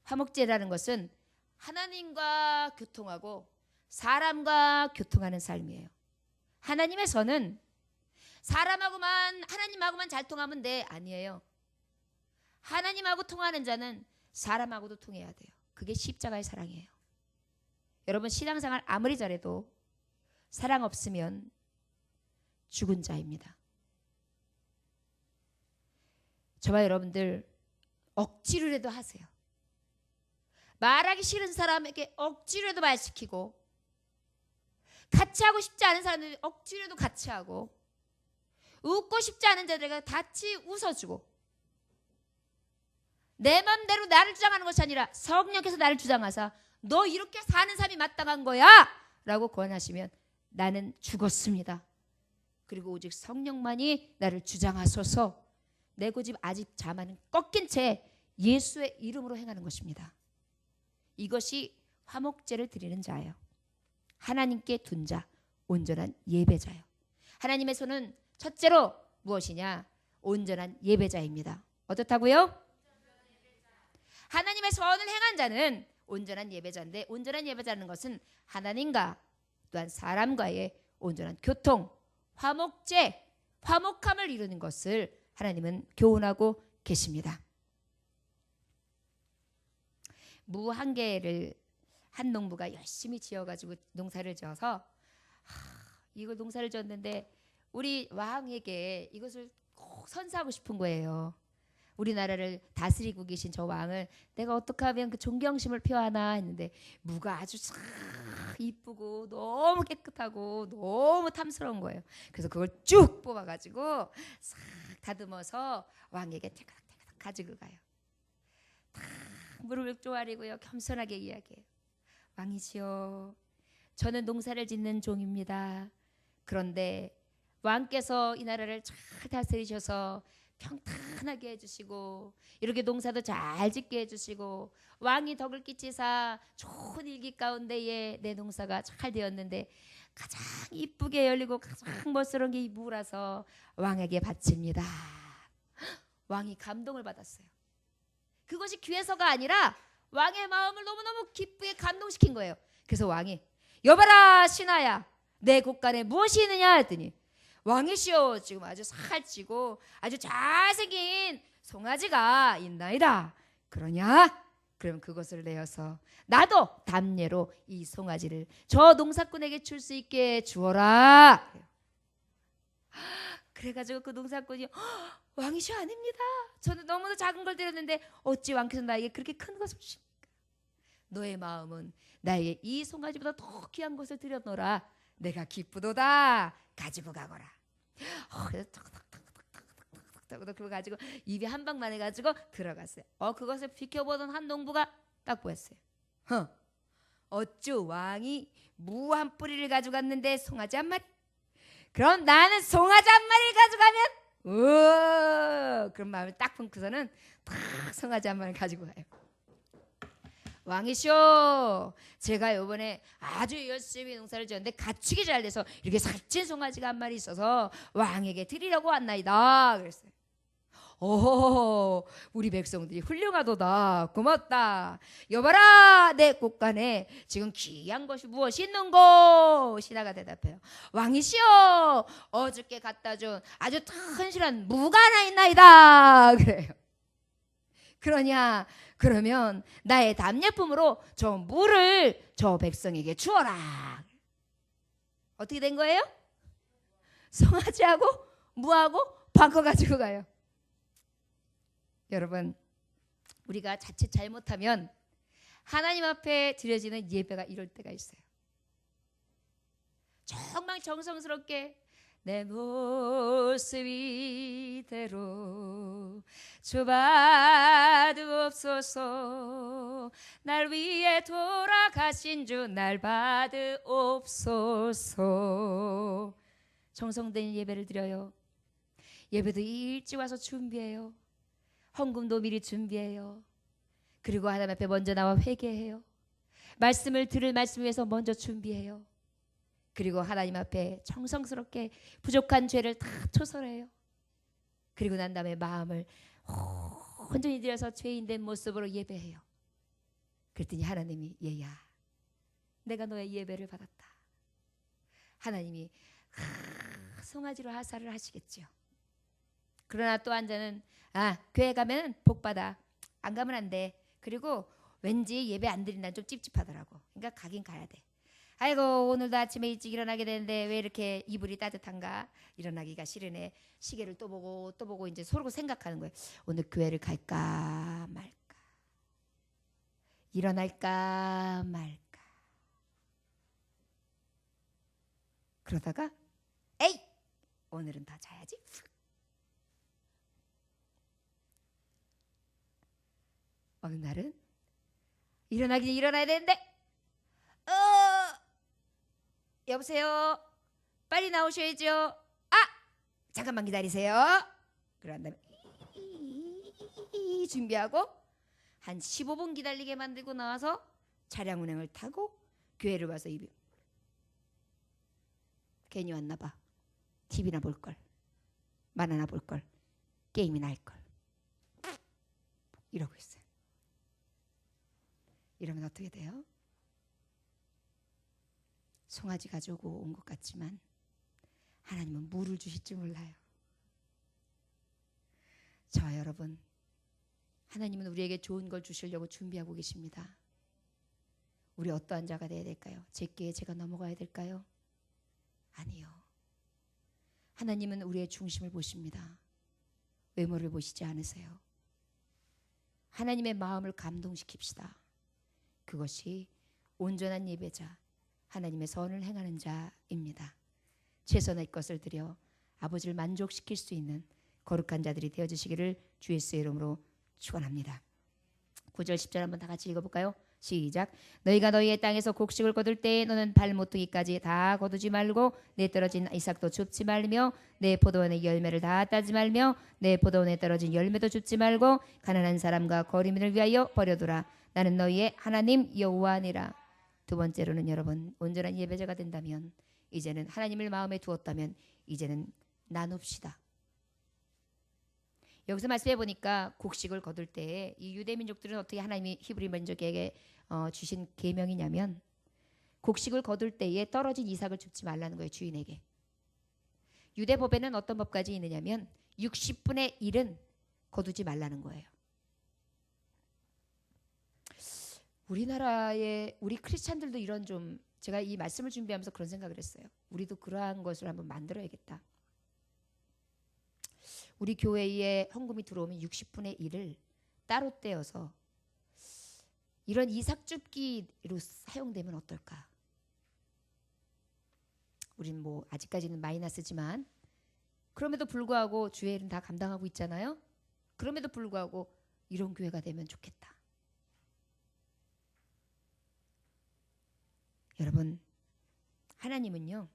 화목제라는 것은 하나님과 교통하고 사람과 교통하는 삶이에요. 하나님의 선은 하나님하고만 잘 통하면 돼, 아니에요. 하나님하고 통하는 자는 사람하고도 통해야 돼요. 그게 십자가의 사랑이에요. 여러분, 신앙생활 아무리 잘해도 사랑 없으면 죽은 자입니다. 저와 여러분들 억지로라도 하세요. 말하기 싫은 사람에게 억지로라도 말시키고, 같이 하고 싶지 않은 사람들이 억지로라도 같이 하고, 웃고 싶지 않은 자들에게 같이 웃어주고, 내 맘대로 나를 주장하는 것이 아니라 성령께서 나를 주장하사 너 이렇게 사는 삶이 마땅한 거야 라고 권하시면 나는 죽었습니다. 그리고 오직 성령만이 나를 주장하소서. 내 고집 아직 자만은 꺾인 채 예수의 이름으로 행하는 것입니다. 이것이 화목제를 드리는 자예요. 하나님께 둔 자, 온전한 예배자예요. 하나님의 손은 첫째로 무엇이냐? 온전한 예배자입니다. 어떻다고요? 하나님의 선을 행한 자는 온전한 예배자인데, 온전한 예배자는 것은 하나님과 또한 사람과의 온전한 교통, 화목제, 화목함을 이루는 것을 하나님은 교훈하고 계십니다. 무 한 개를 한 농부가 열심히 지어가지고 농사를 지어서 이걸 농사를 지었는데 우리 왕에게 이것을 꼭 선사하고 싶은 거예요. 우리나라를 다스리고 계신 저 왕을 내가 어떻게 하면 그 존경심을 표하나 했는데, 무가 아주 싹 이쁘고 너무 깨끗하고 너무 탐스러운 거예요. 그래서 그걸 쭉 뽑아가지고 싹 다듬어서 왕에게 태그닥태그닥 가지고 가요. 다 무릎을 쪼아리고요, 겸손하게 이야기해요. 왕이시여, 저는 농사를 짓는 종입니다. 그런데 왕께서 이 나라를 잘 다스리셔서 평탄하게 해주시고 이렇게 농사도 잘 짓게 해주시고 왕이 덕을 끼치사 좋은 일기 가운데에 내 농사가 잘 되었는데 가장 이쁘게 열리고 가장 멋스러운 게 이 무라서 왕에게 바칩니다. 왕이 감동을 받았어요. 그것이 귀해서가 아니라 왕의 마음을 너무너무 기쁘게 감동시킨 거예요. 그래서 왕이 여봐라 신하야, 내 곳간에 무엇이 있느냐 했더니, 왕이시여, 지금 아주 살찌고 아주 잘생긴 송아지가 있나이다. 그러냐? 그럼 그것을 내어서 나도 담례로 이 송아지를 저 농사꾼에게 줄 수 있게 주어라. 그래가지고 그 농사꾼이 왕이시여, 아닙니다. 저는 너무나 작은 걸 드렸는데 어찌 왕께서 나에게 그렇게 큰 것을 주십니까? 너의 마음은 나에게 이 송아지보다 더 귀한 것을 드렸노라. 내가 기쁘도다. 가지고 가거라. 그래서 그거 가지고 입에 한 방만 해가지고 들어갔어요. 그것을 비켜보던 한 농부가 딱 보였어요. 어쭈 왕이 무 한 뿌리를 가져갔는데 송아지 한 마리? 그럼 나는 송아지 한 마리를 가져가면 그런 마음을 딱 품고서는 딱 송아지 한 마리를 가지고 가요. 왕이시여, 제가 요번에 아주 열심히 농사를 지었는데 가축이 잘 돼서 이렇게 살찐 송아지가 한 마리 있어서 왕에게 드리려고 왔나이다. 그랬어요. 오, 우리 백성들이 훌륭하도다. 고맙다. 여봐라, 내 곳간에 지금 귀한 것이 무엇이 있는고? 신하가 대답해요. 왕이시여, 어저께 갖다 준 아주 튼실한 무가 하나 있나이다. 그래요. 그러면 나의 답례품으로 저 무를 저 백성에게 주어라. 어떻게 된 거예요? 송아지하고 무하고 바꿔 가지고 가요. 여러분, 우리가 자칫 잘못하면 하나님 앞에 드려지는 예배가 이럴 때가 있어요. 정말 정성스럽게 내 모습 이대로 주받으옵소서, 날 위해 돌아가신 주 날 받으옵소서. 정성된 예배를 드려요. 예배도 일찍 와서 준비해요. 헌금도 미리 준비해요. 그리고 하나님 앞에 먼저 나와 회개해요. 말씀을 들을 말씀 위해서 먼저 준비해요. 그리고 하나님 앞에 정성스럽게 부족한 죄를 다 초설해요. 그리고 난 다음에 마음을 온전히 들여서 죄인된 모습으로 예배해요. 그랬더니 하나님이 얘야, 내가 너의 예배를 받았다. 하나님이 송아지로 하사를 하시겠죠. 그러나 또 한 자는 교회 가면 복 받아, 안 가면 안 돼. 그리고 왠지 예배 안 드린다는 좀 찝찝하더라고. 그러니까 가긴 가야 돼. 아이고, 오늘도 아침에 일찍 일어나게 되는데 왜 이렇게 이불이 따뜻한가? 일어나기가 싫으네. 시계를 또 보고 이제 서로 생각하는 거예요. 오늘 교회를 갈까 말까, 일어날까 말까. 그러다가 에이, 오늘은 더 자야지. 어느 날은 일어나야 되는데 여보세요, 빨리 나오셔야죠. 잠깐만 기다리세요. 그런 다음에 준비하고 한 15분 기다리게 만들고 나와서 차량 운행을 타고 교회를 와서 괜히 왔나 봐. TV나 볼걸, 만화나 볼걸, 게임이나 할걸, 이러고 있어요. 이러면 어떻게 돼요? 송아지 가지고 온 것 같지만 하나님은 물을 주실 줄 몰라요. 저와 여러분, 하나님은 우리에게 좋은 걸 주시려고 준비하고 계십니다. 우리 어떠한 자가 되어야 될까요? 제게 제가 넘어가야 될까요? 아니요. 하나님은 우리의 중심을 보십니다. 외모를 보시지 않으세요. 하나님의 마음을 감동시킵시다. 그것이 온전한 예배자, 하나님의 선을 행하는 자입니다. 최선의 것을 드려 아버지를 만족시킬 수 있는 거룩한 자들이 되어주시기를 주 예수의 이름으로 축원합니다. 9절 10절 한번 다 같이 읽어볼까요? 시작. 너희가 너희의 땅에서 곡식을 거둘 때에 너는 발모퉁이까지 다 거두지 말고 내 떨어진 이삭도 줍지 말며 내 포도원의 열매를 다 따지 말며 내 포도원에 떨어진 열매도 줍지 말고 가난한 사람과 거리민을 위하여 버려두라. 나는 너희의 하나님 여호와니라. 두 번째로는 여러분, 온전한 예배자가 된다면, 이제는 하나님을 마음에 두었다면 이제는 나눕시다. 여기서 말씀해 보니까 곡식을 거둘 때에 이 유대 민족들은 어떻게 하나님이 히브리 민족에게 주신 계명이냐면, 곡식을 거둘 때에 떨어진 이삭을 줍지 말라는 거예요. 주인에게. 유대 법에는 어떤 법까지 있느냐면 60분의 1은 거두지 말라는 거예요. 우리나라의 우리 크리스찬들도 이런 좀, 제가 이 말씀을 준비하면서 그런 생각을 했어요. 우리도 그러한 것을 한번 만들어야겠다. 우리 교회에 헌금이 들어오면 60분의 1을 따로 떼어서 이런 이삭줍기로 사용되면 어떨까? 우린 뭐 아직까지는 마이너스지만 그럼에도 불구하고 주의 일은 다 감당하고 있잖아요. 그럼에도 불구하고 이런 교회가 되면 좋겠다. 여러분, 하나님은요,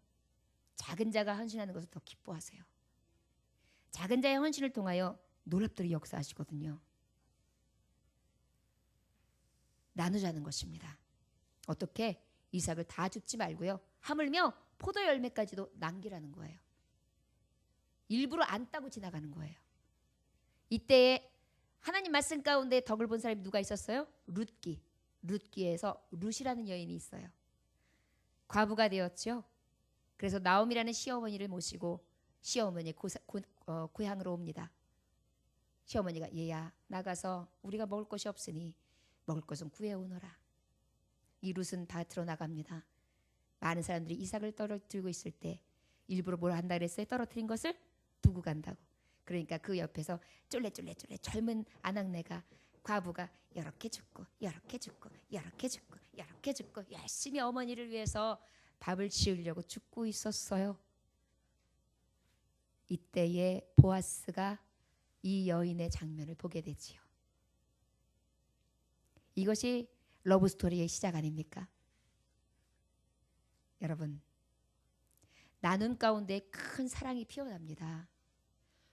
작은 자가 헌신하는 것을 더 기뻐하세요. 작은 자의 헌신을 통하여 놀랍도록 역사하시거든요. 나누자는 것입니다. 어떻게? 이삭을 다 줍지 말고요. 하물며 포도 열매까지도 남기라는 거예요. 일부러 안 따고 지나가는 거예요. 이때에 하나님 말씀 가운데 덕을 본 사람이 누가 있었어요? 룻기에서 룻이라는 여인이 있어요. 과부가 되었죠. 그래서 나오미라는 시어머니를 모시고 시어머니 고향으로 옵니다. 시어머니가 얘야 나가서 우리가 먹을 것이 없으니 먹을 것은 구해오너라. 이 룻은 밭으로 나갑니다. 많은 사람들이 이삭을 떨어뜨리고 있을 때 일부러 뭘 한다 그랬어요? 떨어뜨린 것을 두고 간다고. 그러니까 그 옆에서 쫄래쫄래 젊은 아낙네가 과부가 이렇게 죽고 이렇게 죽고 이렇게 죽고 이렇게 죽고 열심히 어머니를 위해서 밥을 지으려고 죽고 있었어요. 이때에 보아스가 이 여인의 장면을 보게 되지요. 이것이 러브스토리의 시작 아닙니까? 여러분, 나눔 가운데 큰 사랑이 피어납니다.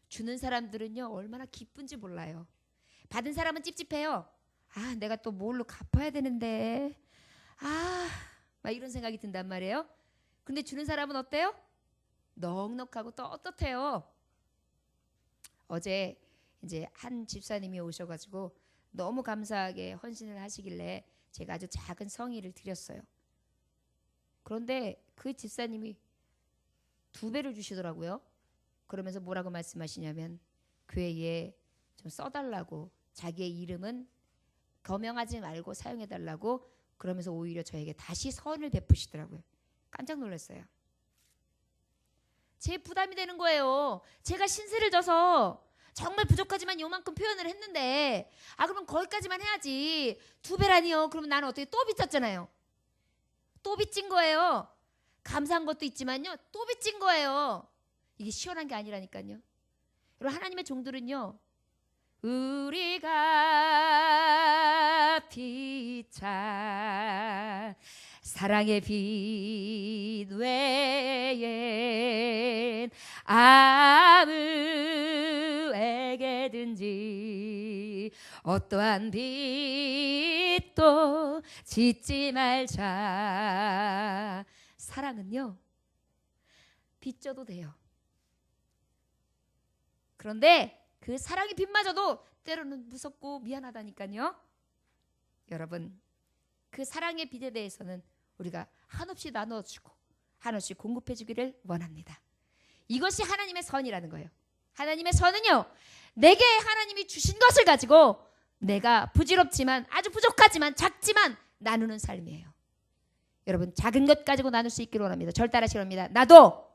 주는 사람들은요 얼마나 기쁜지 몰라요. 받은 사람은 찝찝해요. 아 내가 또 뭘로 갚아야 되는데 막 이런 생각이 든단 말이에요. 근데 주는 사람은 어때요? 넉넉하고 떳떳해요. 어제 이제 한 집사님이 오셔가지고 너무 감사하게 헌신을 하시길래 제가 아주 작은 성의를 드렸어요. 그런데 그 집사님이 2배를 주시더라고요. 그러면서 뭐라고 말씀하시냐면 교회에 좀 써달라고, 자기의 이름은 거명하지 말고 사용해달라고, 그러면서 오히려 저에게 다시 선을 베푸시더라고요. 깜짝 놀랐어요. 제 부담이 되는 거예요. 제가 신세를 져서 정말 부족하지만 요만큼 표현을 했는데 그럼 거기까지만 해야지 2배라니요. 그러면 나는 어떻게 또 빚졌잖아요. 또 빚진 거예요. 감사한 것도 있지만요 또 빚진 거예요. 이게 시원한 게 아니라니까요. 여러분 하나님의 종들은요 우리가 피차 사랑의 빛 외엔 아무에게든지 어떠한 빚도 짓지 말자. 사랑은요 빚져도 돼요. 그런데 그 사랑의 빚마저도 때로는 무섭고 미안하다니까요. 여러분 그 사랑의 빚에 대해서는 우리가 한없이 나눠주고 한없이 공급해주기를 원합니다. 이것이 하나님의 선이라는 거예요. 하나님의 선은요 내게 하나님이 주신 것을 가지고 내가 부질없지만 아주 부족하지만 작지만 나누는 삶이에요. 여러분 작은 것 가지고 나눌 수 있기를 원합니다. 절 따라하시기 바랍니다. 나도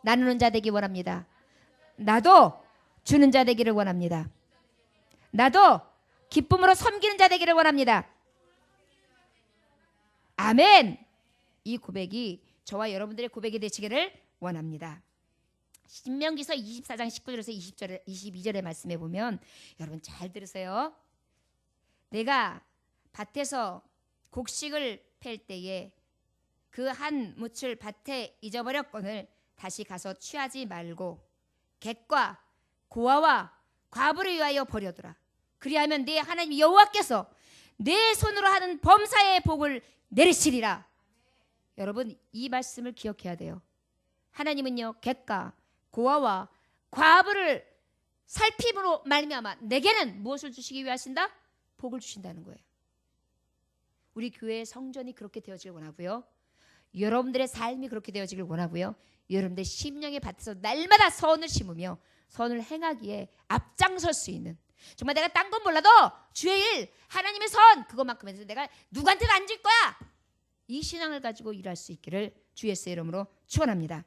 나누는 자 되기 원합니다. 나도 주는 자 되기를 원합니다. 나도 기쁨으로 섬기는 자 되기를 원합니다. 아멘. 이 고백이 저와 여러분들의 고백이 되시기를 원합니다. 신명기서 24장 19절에서 22절의 말씀에 보면 여러분 잘 들으세요. 내가 밭에서 곡식을 팰 때에 그 한 묻을 밭에 잊어버렸거늘 다시 가서 취하지 말고 객과 고아와 과부를 위하여 버려두라. 그리하면 네 하나님 여호와께서 내 손으로 하는 범사의 복을 내리시리라. 여러분 이 말씀을 기억해야 돼요. 하나님은요 객과 고아와 과부를 살핌으로 말미암아 내게는 무엇을 주시기 위하신다? 복을 주신다는 거예요. 우리 교회의 성전이 그렇게 되어지길 원하고요. 여러분들의 삶이 그렇게 되어지길 원하고요. 여러분들의 심령의 밭에서 날마다 선을 심으며 선을 행하기에 앞장설 수 있는, 정말 내가 딴 건 몰라도 주의 일, 하나님의 선 그것만큼 해서 내가 누구한테도 안 질 거야. 이 신앙을 가지고 일할 수 있기를 주 예수의 이름으로 축원합니다.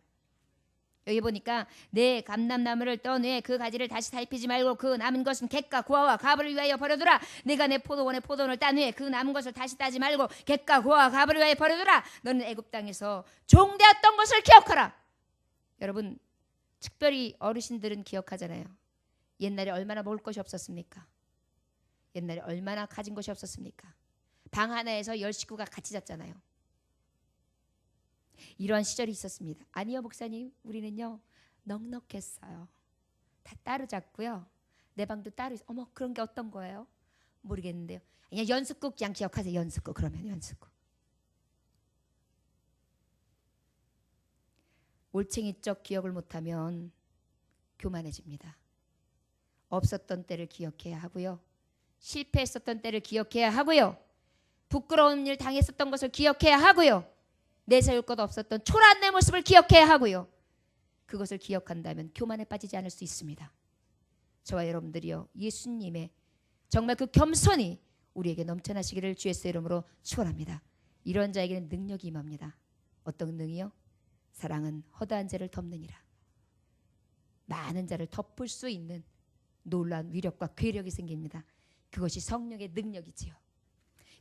여기 보니까 내 감람나무를 떠내 그 가지를 다시 살피지 말고 그 남은 것은 객과 고아와 과부를 위하여 버려두라. 내가 내 포도원의 포도원을 딴 후에 그 남은 것을 다시 따지 말고 객과 고아와 과부를 위하여 버려두라. 너는 애굽 땅에서 종되었던 것을 기억하라. 여러분 특별히 어르신들은 기억하잖아요. 옛날에 얼마나 먹을 것이 없었습니까? 옛날에 얼마나 가진 것이 없었습니까? 방 하나에서 10식구가 같이 잤잖아요. 이러한 시절이 있었습니다. 아니요 목사님, 우리는요 넉넉했어요. 다 따로 잤고요. 내 방도 따로 어머 그런 게 어떤 거예요? 모르겠는데요. 그냥 연습국 그냥 기억하세요. 연습국. 그러면 연습국. 올챙이적 기억을 못하면 교만해집니다. 없었던 때를 기억해야 하고요. 실패했었던 때를 기억해야 하고요. 부끄러운 일 당했었던 것을 기억해야 하고요. 내세울 것 없었던 초라한 내 모습을 기억해야 하고요. 그것을 기억한다면 교만에 빠지지 않을 수 있습니다. 저와 여러분들이요, 예수님의 정말 그 겸손이 우리에게 넘쳐나시기를 주 예수의 이름으로 축원합니다. 이런 자에게는 능력이 임합니다. 어떤 능이요? 사랑은 허다한 죄를 덮느니라. 많은 자를 덮을 수 있는 놀라운 위력과 괴력이 생깁니다. 그것이 성령의 능력이지요.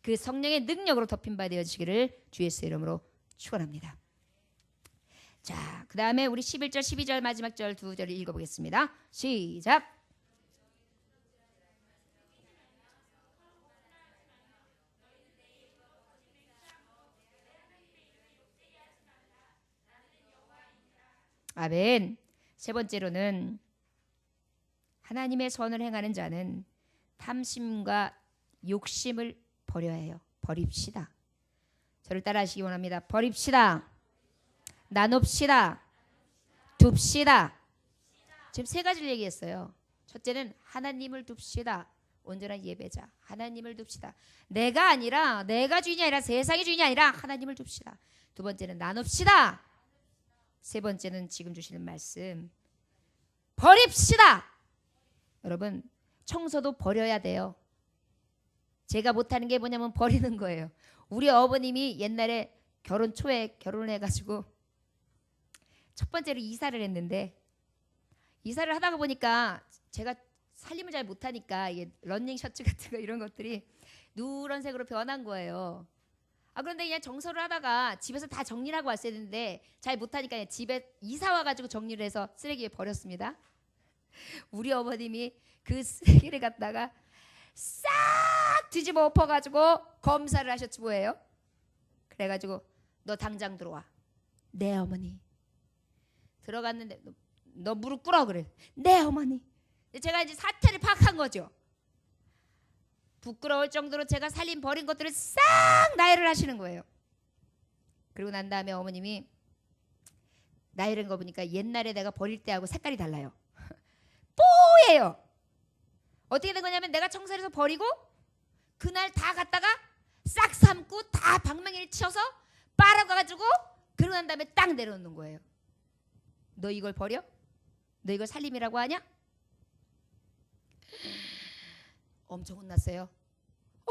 그 성령의 능력으로 덮인 바 되어지기를 주 예수의 이름으로 축원합니다. 자, 그 다음에 우리 11절 12절 마지막 절 두 절을 읽어보겠습니다. 시작. 아멘. 세 번째로는 하나님의 선을 행하는 자는 탐심과 욕심을 버려야 해요. 버립시다. 저를 따라하시기 원합니다. 버립시다. 나눕시다. 둡시다. 지금 세 가지를 얘기했어요. 첫째는 하나님을 둡시다. 온전한 예배자. 하나님을 둡시다. 내가 아니라, 내가 주인이 아니라, 세상이 주인이 아니라 하나님을 둡시다. 두 번째는 나눕시다. 세 번째는 지금 주시는 말씀, 버립시다. 여러분, 청소도 버려야 돼요. 제가 못하는 게 뭐냐면 버리는 거예요. 우리 어머님이 옛날에 결혼 초에 결혼을 해가지고 첫 번째로 이사를 했는데, 이사를 하다가 보니까 제가 살림을 잘 못하니까 이게 러닝 셔츠 같은 거 이런 것들이 누런색으로 변한 거예요. 그런데 그냥 정서를 하다가 집에서 다 정리를 하고 왔어야 되는데 잘 못하니까 그냥 집에 이사 와가지고 정리를 해서 쓰레기에 버렸습니다. 우리 어머님이 그 쓰레기를 갖다가 싹 뒤집어 엎어가지고 검사를 하셨지 뭐예요. 그래가지고 너 당장 들어와. 네 어머니. 들어갔는데 너 무릎 꿇어 그래. 네 어머니. 제가 이제 사태를 파악한 거죠. 부끄러울 정도로 제가 살림 버린 것들을 싹 나열을 하시는 거예요. 그리고 난 다음에 어머님이 나열한 거 보니까 옛날에 내가 버릴 때하고 색깔이 달라요. 뽀예요. 어떻게 된 거냐면 내가 청소를 해서 버리고 그날 다 갖다가 싹 삶고 다 방망이를 치워서 빨아가지고 그러고 난 다음에 딱 내려놓는 거예요. 너 이걸 버려? 너 이걸 살림이라고 하냐? 엄청 혼났어요.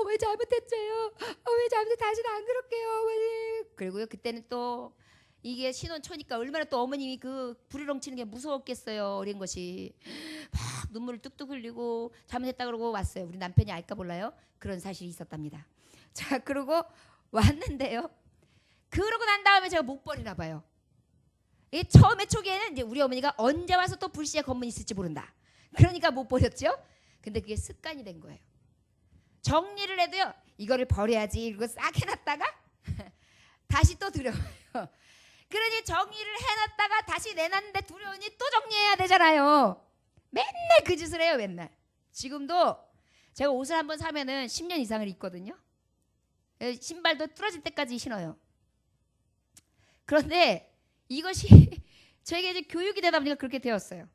왜 잘못했어요? 왜 잘못했어요? 다시는 안 그럴게요, 어머니. 그리고요, 그때는 또 이게 신혼초니까 얼마나 또 어머님이 그 부리렁치는 게 무서웠겠어요. 어린 것이 막 눈물을 뚝뚝 흘리고 잘못했다 그러고 왔어요. 우리 남편이 알까 몰라요. 그런 사실이 있었답니다. 자, 그러고 왔는데요. 그러고 난 다음에 제가 못 버리나 봐요. 이 처음에 초기에는 이제 우리 어머니가 언제 와서 또 불씨에 검문이 있을지 모른다. 그러니까 못 버렸죠. 근데 그게 습관이 된 거예요. 정리를 해도요, 이거를 버려야지 이러고 싹 해놨다가 다시 또 두려워요. 그러니 정리를 해놨다가 다시 내놨는데 두려우니 또 정리해야 되잖아요. 맨날 그 짓을 해요. 맨날. 지금도 제가 옷을 한번 사면은 10년 이상을 입거든요. 신발도 뚫어질 때까지 신어요. 그런데 이것이 저에게 이제 교육이 되다 보니까 그렇게 되었어요.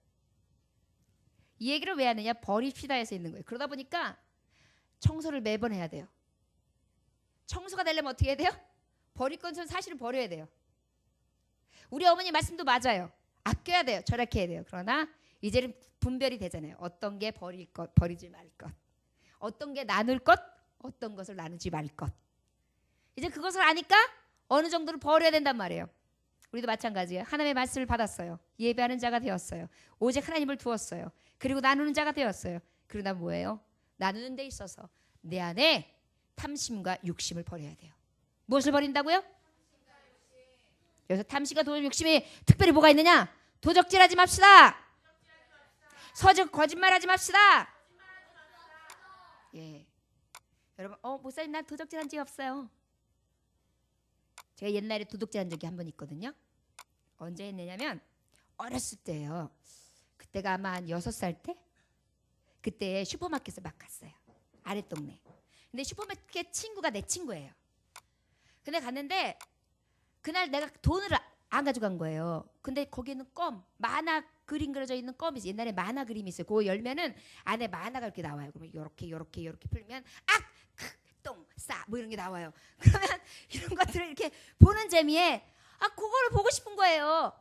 이 얘기를 왜 하느냐? 버립시다 해서 있는 거예요. 그러다 보니까 청소를 매번 해야 돼요. 청소가 되려면 어떻게 해야 돼요? 버릴 것은 사실은 버려야 돼요. 우리 어머니 말씀도 맞아요. 아껴야 돼요. 절약해야 돼요. 그러나 이제는 분별이 되잖아요. 어떤 게 버릴 것, 버리지 말 것. 어떤 게 나눌 것, 어떤 것을 나누지 말 것. 이제 그것을 아니까 어느 정도를 버려야 된단 말이에요. 우리도 마찬가지예요. 하나님의 말씀을 받았어요. 예배하는 자가 되었어요. 오직 하나님을 두었어요. 그리고 나누는 자가 되었어요. 그러다 뭐예요? 나누는 데 있어서 내 안에 탐심과 욕심을 버려야 돼요. 무엇을 버린다고요? 여기서 탐심과 욕심이 특별히 뭐가 있느냐? 도적질하지 맙시다. 서적 거짓말하지 맙시다. 예, 여러분, 목사님 난 도적질한 적이 없어요. 제가 옛날에 도둑질한 적이 한 번 있거든요. 언제 했느냐면 어렸을 때예요. 그때가 아마 한 6살 때, 그때 슈퍼마켓을 막 갔어요. 아랫동네. 근데 슈퍼마켓 친구가 내 친구예요. 근데 갔는데 그날 내가 돈을 안 가져간 거예요. 근데 거기는 만화 그림 그려져 있는 껌이 있어요. 옛날에 만화 그림이 있어요. 그거 열면은 안에 만화가 이렇게 나와요. 그러면 요렇게 풀면 똥, 싸 뭐 이런 게 나와요. 그러면 이런 것들을 이렇게 보는 재미에 그거를 보고 싶은 거예요.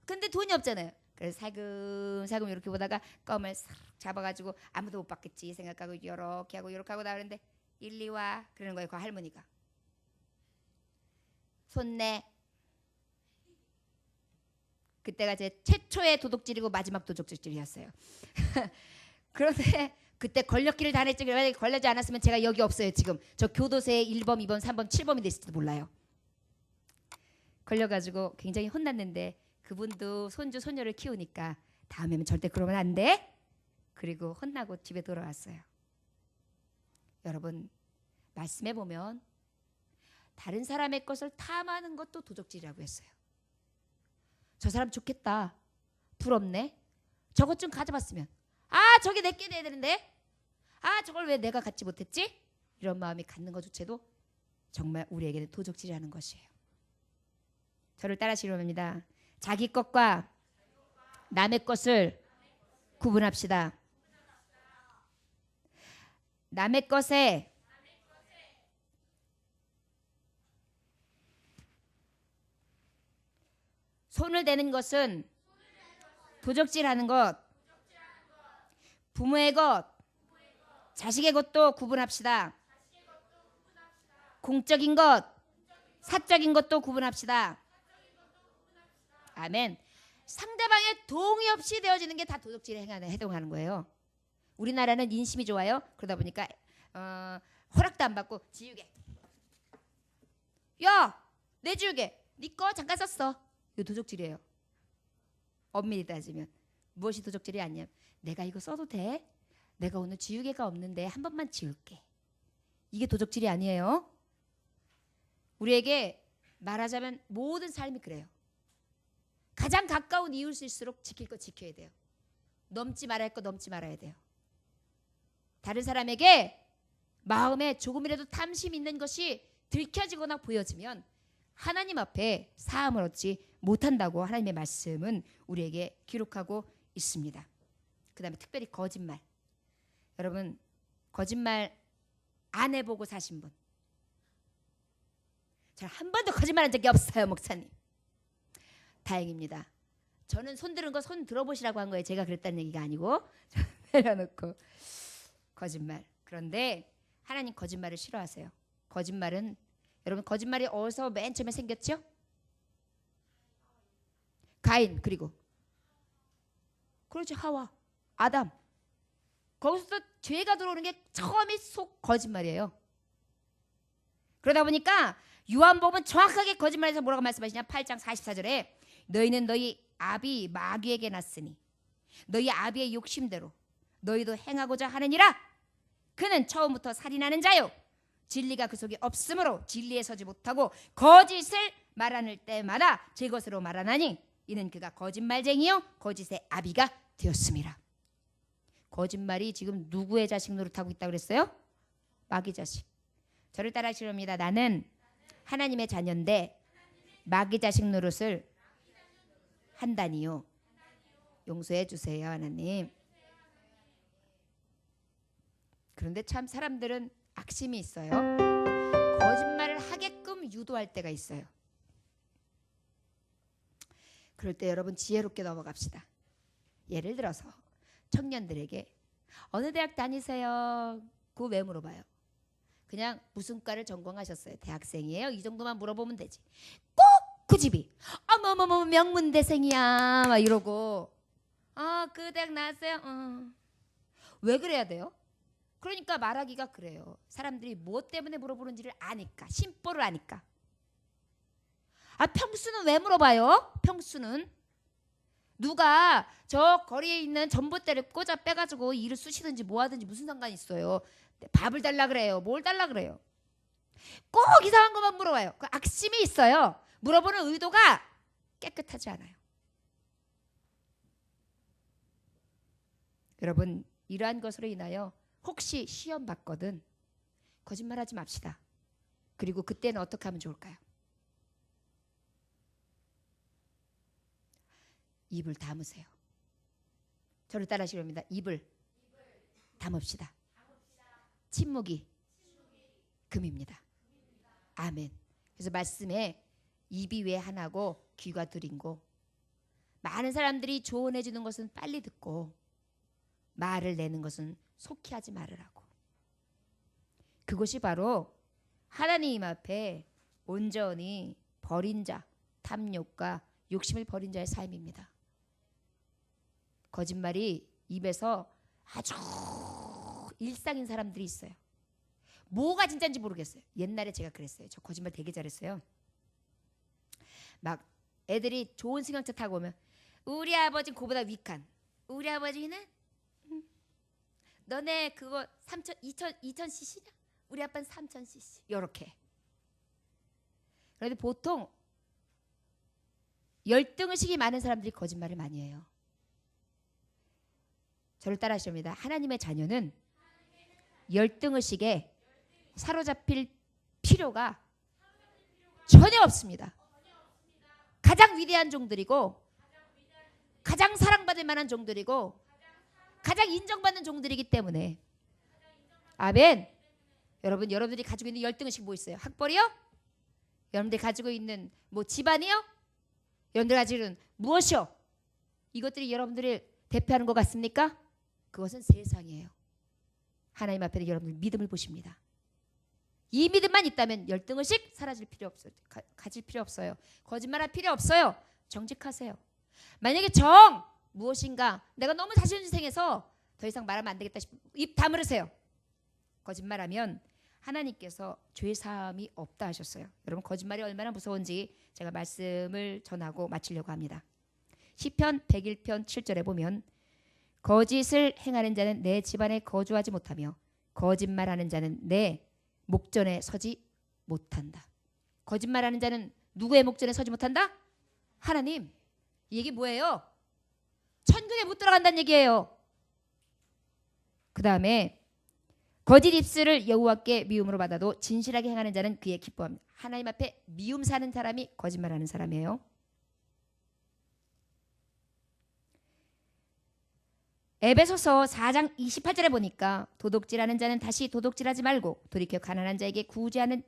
근데 돈이 없잖아요. 그래서 살금살금 이렇게 보다가 껌을 싹 잡아가지고 아무도 못 받겠지 생각하고 요렇게 하고 나오는데 일리 와 그러는 거예요. 그 할머니가. 손 내. 그때가 제 최초의 도둑질이고 마지막 도둑질이었어요. 그런데 그때 걸렸기를 다냈지. 걸리지 않았으면 제가 여기 없어요. 지금 저 교도소에 1범, 2범, 3범, 7범이 됐을지도 몰라요. 걸려가지고 굉장히 혼났는데 그분도 손주 손녀를 키우니까 다음에는 절대 그러면 안 돼. 그리고 혼나고 집에 돌아왔어요. 여러분 말씀해 보면 다른 사람의 것을 탐하는 것도 도적질이라고 했어요. 저 사람 좋겠다. 부럽네. 저것 좀 가져봤으면. 저게 내게 돼야 되는데. 저걸 왜 내가 갖지 못했지? 이런 마음이 갖는 것조차도 정말 우리에게는 도적질이라는 것이에요. 저를 따라하시기 바랍니다. 자기 것과 남의 것을 구분합시다. 남의 것에 손을 대는 것은 도적질하는 것, 부모의 것, 자식의 것도 구분합시다. 공적인 것, 사적인 것도 구분합시다. 아멘. 상대방의 동의 없이 되어지는 게 다 도적질에 해당하는 거예요. 우리나라는 인심이 좋아요. 그러다 보니까 허락도 안 받고 지우개. 야, 내 지우개. 네 거 잠깐 썼어. 이거 도적질이에요. 엄밀히 따지면 무엇이 도적질이 아니냐? 내가 이거 써도 돼? 내가 오늘 지우개가 없는데 한 번만 지울게. 이게 도적질이 아니에요. 우리에게 말하자면 모든 삶이 그래요. 가장 가까운 이웃일수록 지킬 거 지켜야 돼요. 넘지 말아야 할 거 넘지 말아야 돼요. 다른 사람에게 마음에 조금이라도 탐심 있는 것이 들켜지거나 보여지면 하나님 앞에 사함을 얻지 못한다고 하나님의 말씀은 우리에게 기록하고 있습니다. 그 다음에 특별히 거짓말. 여러분 거짓말 안 해보고 사신 분. 저는 한 번도 거짓말한 적이 없어요. 목사님. 다행입니다. 저는 손 들은 거 손 들어보시라고 한 거예요. 제가 그랬다는 얘기가 아니고 내려놓고 거짓말. 그런데 하나님 거짓말을 싫어하세요. 거짓말은 여러분 거짓말이 어디서 맨 처음에 생겼죠? 가인 그리고 그렇죠. 하와 아담. 거기서 죄가 들어오는 게 처음이 속 거짓말이에요. 그러다 보니까 요한복음은 정확하게 거짓말에서 뭐라고 말씀하시냐? 8장 44절에 너희는 너희 아비 마귀에게 났으니 너희 아비의 욕심대로 너희도 행하고자 하느니라. 그는 처음부터 살인하는 자요 진리가 그 속에 없으므로 진리에 서지 못하고 거짓을 말하는 때마다 제 것으로 말하나니 이는 그가 거짓말쟁이요 거짓의 아비가 되었습니다. 거짓말이 지금 누구의 자식 노릇하고 있다고 그랬어요? 마귀 자식. 저를 따라하시렵니다. 나는 하나님의 자녀인데 마귀 자식 노릇을 한다니요. 용서해 주세요 하나님. 그런데 참 사람들은 악심이 있어요. 거짓말을 하게끔 유도할 때가 있어요. 그럴 때 여러분 지혜롭게 넘어갑시다. 예를 들어서 청년들에게 어느 대학 다니세요? 그거 왜 물어봐요? 그냥 무슨 과를 전공하셨어요? 대학생이에요? 이 정도만 물어보면 되지. 꼭 그 집이 어머머머 명문대생이야 막 이러고 그 대학 나왔어요? 왜 그래야 돼요? 그러니까 말하기가 그래요. 사람들이 무엇 때문에 물어보는지를 아니까. 심보를 아니까. 평수는 왜 물어봐요? 평수는 누가 저 거리에 있는 전봇대를 꽂아 빼가지고 일을 쑤시든지 뭐 하든지 무슨 상관이 있어요. 밥을 달라 그래요. 뭘 달라 그래요. 꼭 이상한 것만 물어봐요. 그 악심이 있어요. 물어보는 의도가 깨끗하지 않아요. 여러분 이러한 것으로 인하여 혹시 시험 받거든 거짓말하지 맙시다. 그리고 그때는 어떻게 하면 좋을까요? 입을 다무세요. 저를 따라하시기 바랍니다. 입을 다뭅시다. 침묵이 금입니다. 아멘. 그래서 말씀에 입이 왜 하나고 귀가 둘인고, 많은 사람들이 조언해 주는 것은 빨리 듣고 말을 내는 것은 속히 하지 말으라고. 그것이 바로 하나님 앞에 온전히 버린 자, 탐욕과 욕심을 버린 자의 삶입니다. 거짓말이 입에서 아주 일상인 사람들이 있어요. 뭐가 진짜인지 모르겠어요. 옛날에 제가 그랬어요. 저 거짓말 되게 잘했어요. 막 애들이 좋은 승용차 타고 오면 우리 아버지는 그보다 위칸. 우리 아버지는 너네 그거 2000cc냐? 우리 아빠는 3000cc. 이렇게. 그런데 보통 열등의식이 많은 사람들이 거짓말을 많이 해요. 저를 따라하십니다. 하나님의 자녀는 열등의식에 사로잡힐 필요가 전혀 없습니다. 가장 위대한 종들이고, 가장 사랑받을 만한 종들이고, 가장 인정받는 종들이기 때문에. 아멘. 여러분들이 가지고 있는 열등의식 뭐 있어요? 학벌이요? 여러분들이 가지고 있는 뭐 집안이요? 여러분들이 가지고 있는 무엇이요? 이것들이 여러분들을 대표하는 것 같습니까? 그것은 세상이에요. 하나님 앞에는 여러분들 믿음을 보십니다. 이 믿음만 있다면 열등의식 사라질 필요 없어요. 가질 필요 없어요. 거짓말할 필요 없어요. 정직하세요. 만약에 정 무엇인가 내가 너무 자신이 생해서 더 이상 말하면 안 되겠다 싶으면 입 다물으세요. 거짓말하면 하나님께서 죄사함이 없다 하셨어요. 여러분 거짓말이 얼마나 무서운지 제가 말씀을 전하고 마치려고 합니다. 시편 101편 7절에 보면 거짓을 행하는 자는 내 집안에 거주하지 못하며 거짓말하는 자는 내 목전에 서지 못한다. 거짓말하는 자는 누구의 목전에 서지 못한다? 하나님. 이 얘기 뭐예요? 천국에 못 들어간다는 얘기예요. 그 다음에 거짓 입술을 여호와께 미움으로 받아도 진실하게 행하는 자는 그의 기뻐합니다. 하나님 앞에 미움 사는 사람이 거짓말하는 사람이에요. 에베소서 4장 28절에 보니까 도둑질하는 자는 다시 도둑질하지 말고 돌이켜 가난한 자에게 구제하는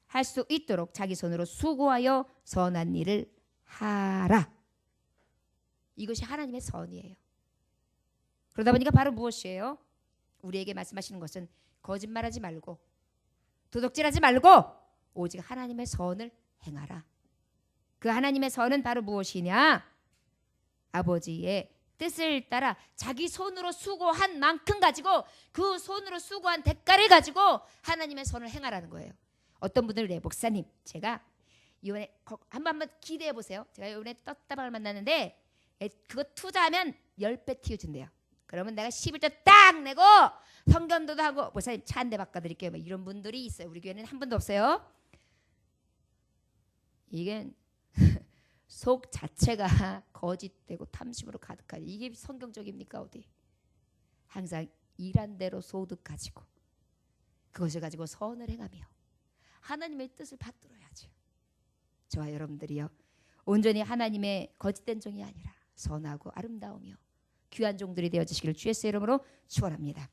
할 수 있도록 자기 손으로 수고하여 선한 일을 하라. 이것이 하나님의 선이에요. 그러다 보니까 바로 무엇이에요? 우리에게 말씀하시는 것은 거짓말하지 말고 도둑질하지 말고 오직 하나님의 선을 행하라. 그 하나님의 선은 바로 무엇이냐? 아버지의 뜻을 따라 자기 손으로 수고한 만큼 가지고 그 손으로 수고한 대가를 가지고 하나님의 선을 행하라는 거예요. 어떤 분들은 그래요. 목사님 제가 이번에 한번 기대해 보세요. 제가 이번에 떴다방을 만났는데 그거 투자하면 10배 튀어준대요. 그러면 내가 11조 딱 내고 성견도도 하고 목사님 차 한 대 바꿔드릴게요. 뭐 이런 분들이 있어요. 우리 교회는 한 분도 없어요. 이게 속 자체가 거짓되고 탐심으로 가득하지. 이게 성경적입니까 어디? 항상 일한 대로 소득 가지고 그것을 가지고 선을 행하며 하나님의 뜻을 받들어야죠. 저와 여러분들이요 온전히 하나님의 거짓된 종이 아니라 선하고 아름다우며 귀한 종들이 되어주시기를 주 예수의 이름으로 축원합니다.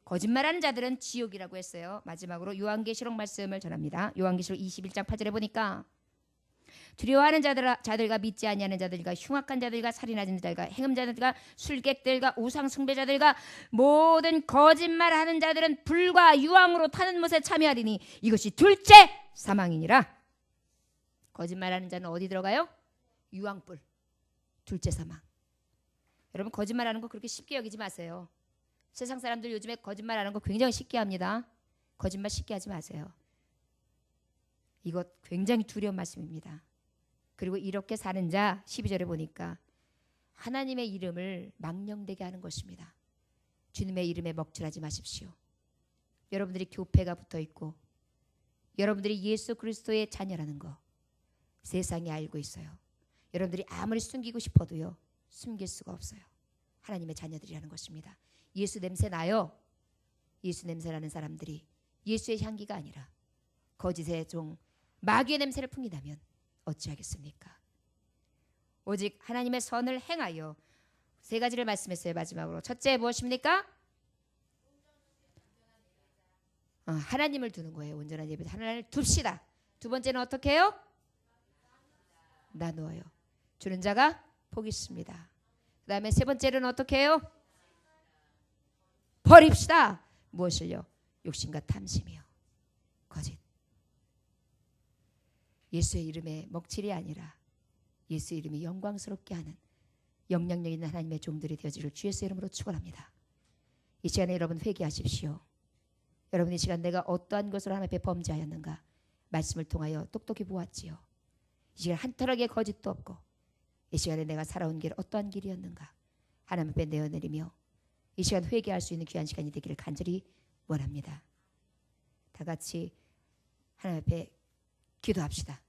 거짓말하는 자들은 지옥이라고 했어요. 마지막으로 요한계시록 말씀을 전합니다. 요한계시록 21장 8절에 보니까 두려워하는 자들과 믿지 아니하는 자들과 흉악한 자들과 살인하는 자들과 행음자들과 술객들과 우상 숭배자들과 모든 거짓말하는 자들은 불과 유황으로 타는 못에 참여하리니 이것이 둘째 사망이니라. 거짓말하는 자는 어디 들어가요? 유황불. 둘째 사망. 여러분 거짓말하는 거 그렇게 쉽게 여기지 마세요. 세상 사람들 요즘에 거짓말하는 거 굉장히 쉽게 합니다. 거짓말 쉽게 하지 마세요. 이것 굉장히 두려운 말씀입니다. 그리고 이렇게 사는 자 12절에 보니까 하나님의 이름을 망령되게 하는 것입니다. 주님의 이름에 먹칠하지 마십시오. 여러분들이 교패가 붙어있고 여러분들이 예수 그리스도의 자녀라는 거 세상이 알고 있어요. 여러분들이 아무리 숨기고 싶어도요 숨길 수가 없어요. 하나님의 자녀들이라는 것입니다. 예수 냄새 나요? 예수 냄새나는 사람들이 예수의 향기가 아니라 거짓의 종 마귀의 냄새를 풍긴다면 어찌하겠습니까? 오직 하나님의 선을 행하여 세 가지를 말씀했어요. 마지막으로 첫째 무엇입니까? 하나님을 두는 거예요. 온전한 예배. 하나님을 둡시다. 두 번째는 어떻게 해요? 나누어요. 주는 자가 복이 있습니다. 그 다음에 세 번째는 어떻게 해요? 버립시다. 무엇을요? 욕심과 탐심이요. 거짓. 예수의 이름에 먹칠이 아니라 예수의 이름이 영광스럽게 하는 영향력 있는 하나님의 종들이 되어지를 주 예수의 이름으로 축원합니다. 이 시간에 여러분 회개하십시오. 여러분 이 시간 내가 어떠한 것으로 하나님 앞에 범죄하였는가 말씀을 통하여 똑똑히 보았지요. 이 시간 한 털락의 거짓도 없고 이 시간에 내가 살아온 길 어떠한 길이었는가 하나님 앞에 내어내리며 이 시간 회개할 수 있는 귀한 시간이 되기를 간절히 원합니다. 다 같이 하나님 앞에 기도합시다.